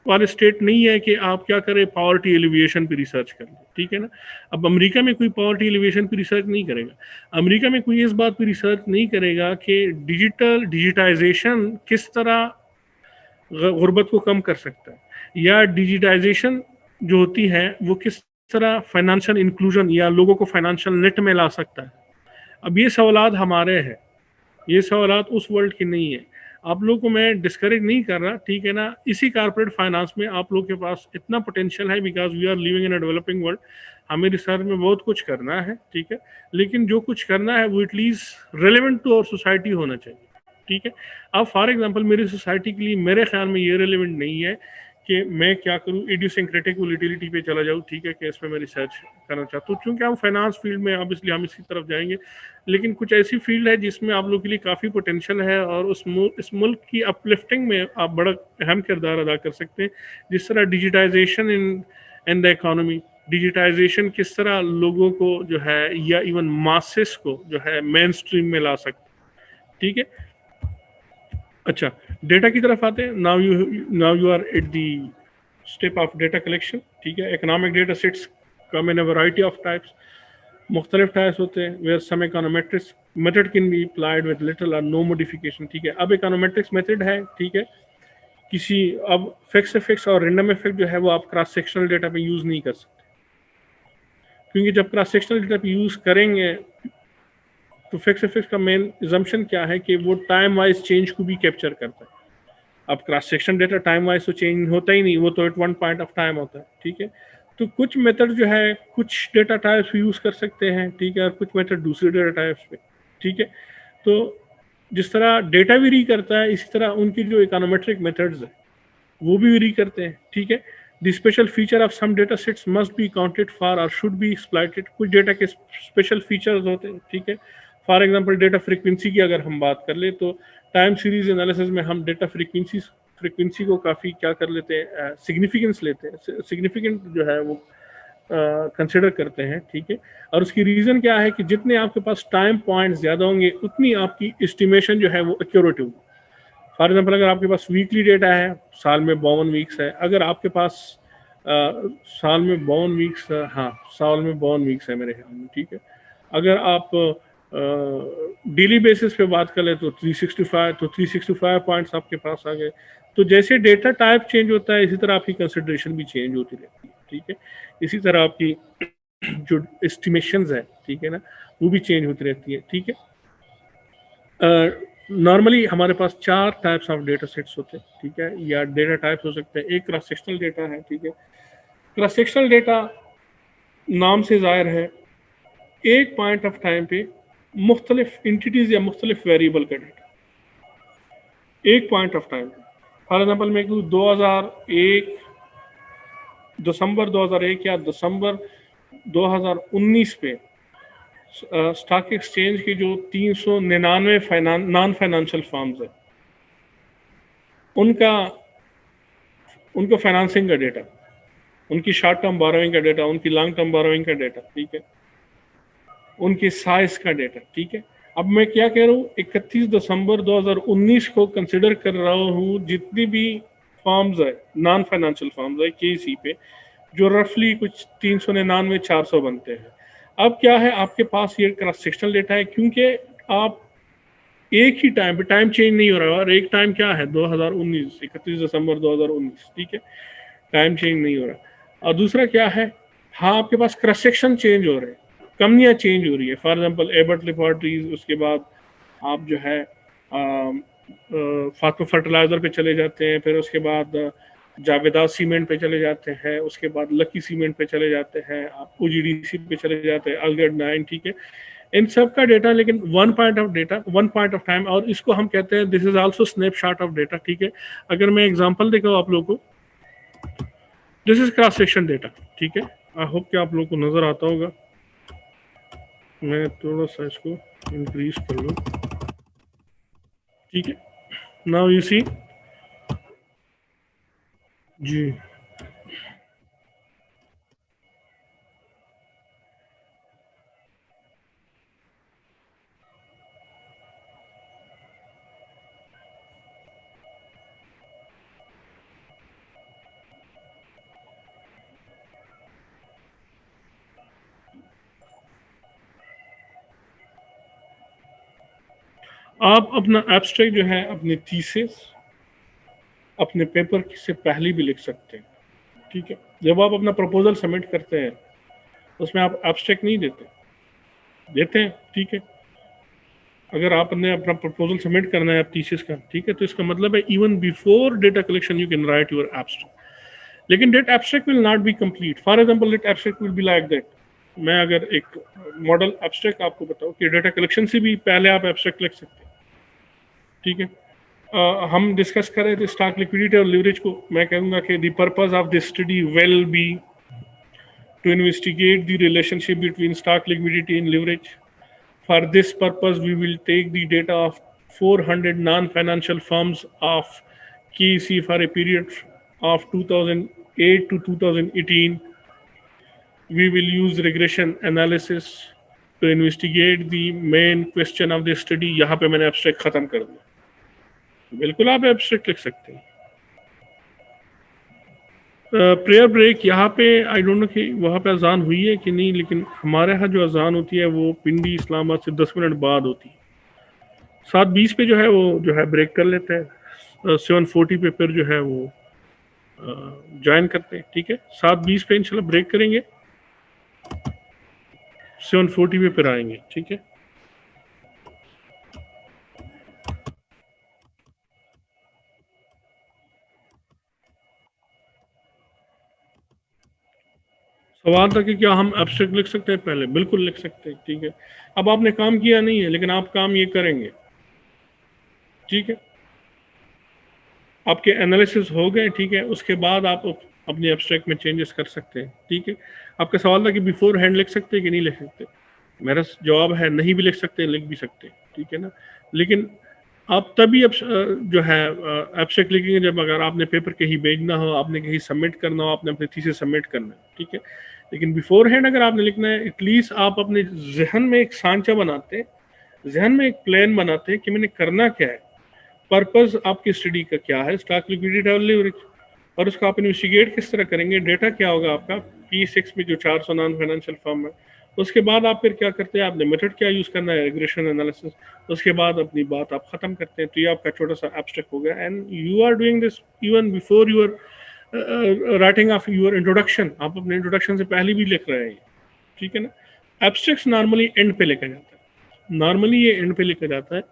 Speaker 1: वाले स्टेट नहीं है कि आप क्या करें, पॉवर्टी एलिविएशन पे रिसर्च कर लें, ठीक है ना। अब अमेरिका में कोई पॉवर्टी एलिविएशन पे रिसर्च नहीं करेगा, अमेरिका में कोई इस बात पे रिसर्च नहीं करेगा कि डिजिटाइजेशन किस तरह गुर्बत को कम कर सकता है, या डिजिटाइजेशन जो होती है वो किस तरह फाइनेंशियल इंक्लूजन या लोगों को फाइनेंशियल नेट में ला सकता है। अब ये सवालात हमारे हैं, ये सवालात उस वर्ल्ड की नहीं है। आप लोगों को मैं डिस्करेज नहीं कर रहा, ठीक है ना। इसी कारपोरेट फाइनेंस में आप लोगों के पास इतना पोटेंशियल है, because we are living in a developing world. हमें रिसर्च में बहुत कुछ करना है, ठीक है, लेकिन जो कुछ करना है वो at least relevant to our society होना चाहिए, ठीक है। अब फॉर एग्जांपल मेरी सोसाइटी के लिए मेरे ख्याल में ये रिलेवेंट नहीं है कि मैं क्या करूं, इडियोसिंक्रेटिक वोलेटिलिटी पे चला जाऊं, ठीक है, कि इसमें मैं रिसर्च करना चाहता हूं, क्योंकि हम फाइनेंस फील्ड में अब इसलिए हम इसी तरफ जाएंगे। लेकिन कुछ ऐसी फील्ड है जिसमें आप लोगों के लिए काफ़ी पोटेंशियल है और इस मुल्क की अपलिफ्टिंग में आप बड़ा अहम किरदार अदा कर सकते हैं। जिस तरह digitisation in the economy, digitisation किस तरह लोगों को जो है या इवन मासेस को जो है मेन स्ट्रीम में ला सकते, ठीक है। अच्छा, डेटा की तरफ आते हैं। Now you are at the step of data collection, ठीक है। Economic data sets come in a variety of types, मुख्तलिफ टाइप्स होते हैं। Where some econometrics method can be applied with little or no modification, ठीक है। अब econometrics method है, ठीक है, किसी अब फिक्स इफेक्ट्स और रैंडम इफेक्ट जो है वो आप क्रॉस सेक्शनल डेटा पे यूज़ नहीं कर सकते, क्योंकि जब क्रॉस सेक्शनल डेटा पे यूज़ करेंगे तो फिक्स इफेक्ट्स का मेन एजम्पशन क्या है कि वो टाइम वाइज चेंज को भी कैप्चर करता है। अब cross section data time wise तो चेंज होता ही नहीं, वो तो at one point of time होता है, ठीक है। तो कुछ मेथड जो है कुछ डेटा टाइप्स यूज़ कर सकते हैं, ठीक है, और कुछ मेथड दूसरे डेटा टाइप्स पे, ठीक है। तो जिस तरह डेटा वेरी करता है इसी तरह उनकी जो इकोनोमेट्रिक मेथड्स है वो भी वेरी करते हैं, ठीक है। The special feature of some data sets must be counted for और शुड बी एक्सप्लॉइटेड। कुछ डेटा के स्पेशल फीचर्स होते हैं, ठीक है। फॉर एग्जांपल डेटा फ्रीक्वेंसी की अगर हम बात कर ले तो टाइम सीरीज एनालिसिस में हम डेटा फ्रीक्वेंसी को काफ़ी क्या कर लेते हैं, सिग्निफिकेंस लेते हैं, सिग्निफिकेंट जो है वो कंसिडर करते हैं, ठीक है। और उसकी रीज़न क्या है कि जितने आपके पास टाइम पॉइंट्स ज़्यादा होंगे उतनी आपकी एस्टिमेशन जो है वो एक्यूरेट होगी। फॉर एग्जांपल अगर आपके पास वीकली डेटा है, साल में 52 वीक्स है, अगर आपके पास साल में 52 वीक्स, हाँ साल में 52 वीक्स है मेरे ख्याल में, ठीक है। अगर आप डेली बेसिस पे बात कर ले तो 365 पॉइंट्स आपके पास आ गए। तो जैसे डेटा टाइप चेंज होता है इसी तरह आपकी कंसिडरेशन भी चेंज होती रहती है, ठीक है। इसी तरह आपकी जो एस्टिमेशंस है, ठीक है ना, वो भी चेंज होती रहती है, ठीक है। नॉर्मली हमारे पास 4 टाइप्स ऑफ डेटा सेट्स होते हैं, ठीक है, या डेटा टाइप्स हो सकते हैं। एक क्रॉस सेक्शनल डेटा है, ठीक है। क्रॉस सेक्शनल डेटा नाम से जाहिर है एक पॉइंट ऑफ टाइम पे मुख्तलिफ इंटिटीज या मुख्तलिफ वेरिएबल का डेटा एक point of time. For example मैं कहूँ 2001 दिसंबर 2001 या दिसंबर 2019 पे स्टॉक एक्सचेंज की जो 399 नॉन फाइनेंशियल फर्म्स है उनको फाइनेंसिंग का डेटा, उनकी शॉर्ट टर्म बोरोइंग का डेटा, उनकी लॉन्ग टर्म बोरोइंग का डेटा, ठीक है, उनके साइज का डेटा, ठीक है। अब मैं क्या कह रहा हूँ, 31 दिसंबर 2019 को कंसिडर कर रहा हूँ जितनी भी फर्म्स है नॉन फाइनेंशियल फर्म्स है केसी पे, जो रफली कुछ 399-400 बनते हैं। अब क्या है, आपके पास ये क्रॉस सेक्शनल डेटा है, क्योंकि आप एक ही टाइम पे, टाइम चेंज नहीं हो रहा है, और एक टाइम क्या है 2019, 31 दिसंबर 2019, ठीक है, टाइम चेंज नहीं हो रहा। और दूसरा क्या है, हाँ आपके पास क्रॉस सेक्शन चेंज हो रहे हैं, कंपनियाँ चेंज हो रही है। फॉर एग्जांपल एबर्ट लैबोरेटरीज, उसके बाद आप जो है फातिमा फर्टिलाइज़र पे चले जाते हैं, फिर उसके बाद जावेदा सीमेंट पे चले जाते हैं, उसके बाद लकी सीमेंट पे चले जाते हैं, आप ओजीडीसी पे चले जाते हैं, अलगड 9, ठीक है। इन सब का डेटा लेकिन वन पॉइंट ऑफ टाइम, और इसको हम कहते हैं this is also snapshot of data, ठीक है। अगर मैं एग्जांपल दिखाऊं आप लोगों को, this is cross section data, ठीक है। आई होप कि आप लोगों को नजर आता होगा। मैं थोड़ा सा इसको इंक्रीज कर लूँ, ठीक है। नाउ यू सी जी, आप अपना एब्स्ट्रैक्ट जो है अपनी थीसिस अपने पेपर से पहले भी लिख सकते हैं, ठीक है। जब आप अपना प्रपोजल सबमिट करते हैं उसमें आप एब्स्ट्रैक्ट नहीं देते हैं, ठीक है। अगर आपने अपना प्रपोजल सबमिट करना है थीसिस का, ठीक है, तो इसका मतलब है even before data collection you can write your abstract, लेकिन that abstract will not be complete. For example that abstract will be like that. मैं अगर एक मॉडल एब्स्ट्रैक्ट आपको बताऊं कि डेटा कलेक्शन से भी पहले आप एब्स्ट्रैक्ट लिख सकते हैं, ठीक है। हम डिस्कस कर रहे थे स्टॉक लिक्विडिटी और लीवरेज को। मैं कहूँगा कि the purpose of this study will be to investigate the relationship between stock liquidity and leverage. For this purpose, we will take the data of 400 non-financial firms of KEC for a period of 2008 to 2018. We will use regression analysis to investigate the main question of the study. यहाँ पे मैंने abstract खत्म कर दिया। बिल्कुल आप abstract लिख सकते हैं। प्रेयर ब्रेक यहाँ पे आई डोंट नो कि वहाँ पे अजान हुई है कि नहीं, लेकिन हमारे यहाँ जो अजान होती है वो पिंडी इस्लामाबाद से 10 मिनट बाद होती है। 7:20 पे जो है वो जो है ब्रेक कर लेते हैं, 7:40 पे फिर जो है वो ज्वाइन करते हैं। ठीक है, 7:20 पे इंशाल्लाह ब्रेक करेंगे, 7:40 पे फिर आएंगे। ठीक है, सवाल था कि क्या हम एब्स्ट्रैक्ट लिख सकते हैं पहले? बिल्कुल लिख सकते हैं। ठीक है, अब आपने काम किया नहीं है, लेकिन आप काम ये करेंगे। ठीक है, आपके एनालिसिस हो गए। ठीक है, उसके बाद आप अपने एब्स्ट्रैक्ट में चेंजेस कर सकते हैं। ठीक है, आपका सवाल था कि बिफोर हैंड लिख सकते हैं कि नहीं लिख सकते। मेरा जवाब है नहीं भी लिख सकते, लिख भी सकते। ठीक है ना, लेकिन आप तभी जो है एब्स्ट्रैक्ट लिखेंगे जब अगर आपने पेपर कहीं भेजना हो, आपने कहीं सबमिट करना हो, आपने अपने थीसिस सबमिट करना है। ठीक है, लेकिन बिफोर हैंड अगर आपने लिखना है, एटलीस्ट आप अपने जहन में एक सांचा बनाते हैं, जहन में एक प्लान बनाते हैं कि मैंने करना क्या है, पर्पस आपकी स्टडी का क्या है, स्टॉक लिक्विडिटी और लीवरेज, और उसको आप इन्वेस्टिगेट किस तरह करेंगे, डेटा क्या होगा आपका P6 में जो 400 नॉन फाइनेंशियल फर्म है। उसके बाद आप फिर क्या करते हैं, आपने मेथड क्या यूज़ करना है, रिग्रेशन एनालिसिस। उसके बाद अपनी बात आप ख़त्म करते हैं। तो ये आपका छोटा सा एब्स्ट्रैक्ट हो गया, and you are doing this even before your writing of your introduction. आप अपने इंट्रोडक्शन से पहले भी लिख रहे हैं। ठीक है ना, एब्स्ट्रैक्ट्स नॉर्मली एंड पे लेकर जाता है, नॉर्मली ये एंड पे लेकर जाता है,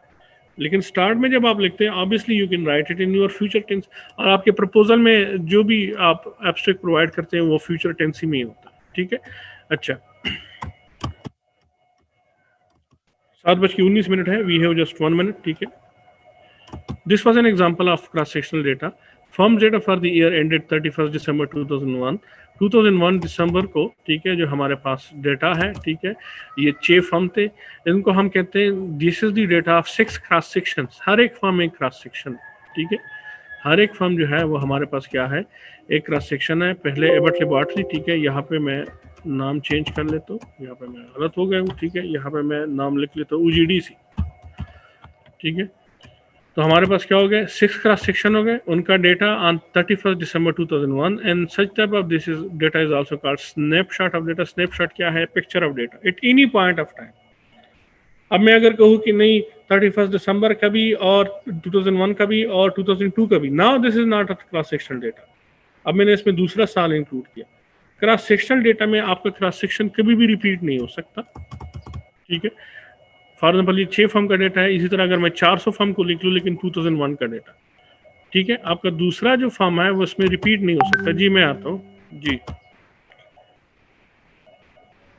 Speaker 1: लेकिन स्टार्ट में जब आप लिखते हैं, obviously you can write it in your future tense. और आपके प्रपोजल में जो भी आप एब्स्ट्रैक्ट प्रोवाइड करते हैं वो फ्यूचर टेंस ही में ही होता है। ठीक है, अच्छा, 7:19 है, वी हैव जस्ट 1 मिनट। ठीक है, this was an example of cross sectional data. Firm data for the year ended 31 दिसंबर 2001 दिसंबर को। ठीक है, जो हमारे पास डेटा है, ठीक है, ये 6 फर्म थे। इनको हम कहते हैं this is the data of 6 cross sections. हर एक फर्म एक क्रॉस सेक्शन। ठीक है, हर एक फर्म जो है वो हमारे पास क्या है, एक क्रॉस सेक्शन है। पहले एबट लेबॉर्टरी। ठीक है, यहाँ पे मैं नाम चेंज कर लेता हूँ, यहाँ पे मैं गलत हो गया हूँ। ठीक है, यहाँ पे मैं नाम लिख लेता हूँ UGDC। ठीक है, तो हमारे पास क्या हो गया, 6 क्रॉस सेक्शन हो गए। उनका data on 31 December 2001 and such type of this is data is also called snapshot of data. Snapshot क्या है, picture of data at any point of time. अब मैं अगर कहूँ कि नहीं 31 दिसंबर का भी और 2001 का भी और 2002 का भी, now this is not a cross sectional data. अब मैंने इसमें दूसरा साल इंक्लूड किया। क्रॉस सेक्शनल डेटा में आपका क्रॉस सेक्शन कभी भी रिपीट नहीं हो सकता। ठीक है, फॉर एग्जाम्पल ये 6 फर्म का डेटा है, इसी तरह अगर मैं 400 फर्म को लिख लूँ लेकिन 2001 का डेटा, ठीक है, आपका दूसरा जो फर्म है वो उसमें रिपीट नहीं हो सकता। जी मैं आता हूँ जी।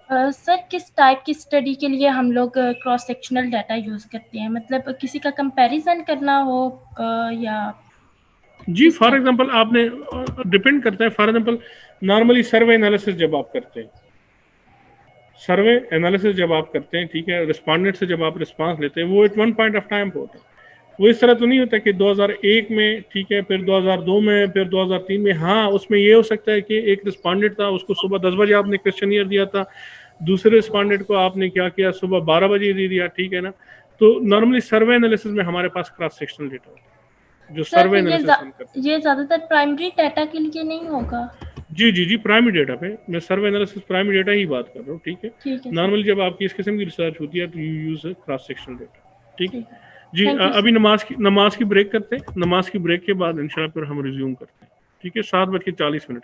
Speaker 6: सर किस टाइप की स्टडी के लिए हम लोग क्रॉस सेक्शनल डाटा यूज करते हैं, मतलब किसी का कंपैरिजन करना हो या
Speaker 1: जी, फॉर एग्जांपल आपने डिपेंड करता है। For example normally survey analysis जब आप करते हैं, सर्वे एनालिसिस जब आप करते हैं, ठीक है, रिस्पॉन्डेंट से जब आप रिस्पांस लेते हैं, वो at one point of time होता है। वो इस तरह तो नहीं होता कि 2001 में, ठीक है, फिर 2002 में, फिर 2003 में। हाँ, उसमें ये हो सकता है कि एक रिस्पॉन्डेंट था, उसको सुबह 10 बजे आपने क्वेश्चनियर दिया था, दूसरे रिस्पॉन्डेंट को आपने क्या किया, सुबह 12 बजे दे दिया। ठीक है ना, तो नॉर्मली सर्वे एनालिसिस में हमारे पास क्रॉस सेक्शनल डेटा होता है जो सर्वे एनालिसिस हम करते हैं।
Speaker 6: ये ज्यादातर प्राइमरी डाटा के लिए नहीं होगा?
Speaker 1: जी जी जी, प्राइमरी डेटा पे मैं सर्वे एनालिसिस प्राइमरी डेटा ही बात कर रहा हूँ। ठीक है, नॉर्मली जब आपकी इस किस्म की रिसर्च होती है तो you use cross sectional data. ठीक है जी। अभी नमाज की ब्रेक करते हैं। नमाज की ब्रेक के बाद इंशाल्लाह फिर हम रिज्यूम करते हैं। ठीक है, 7:40 मिनट।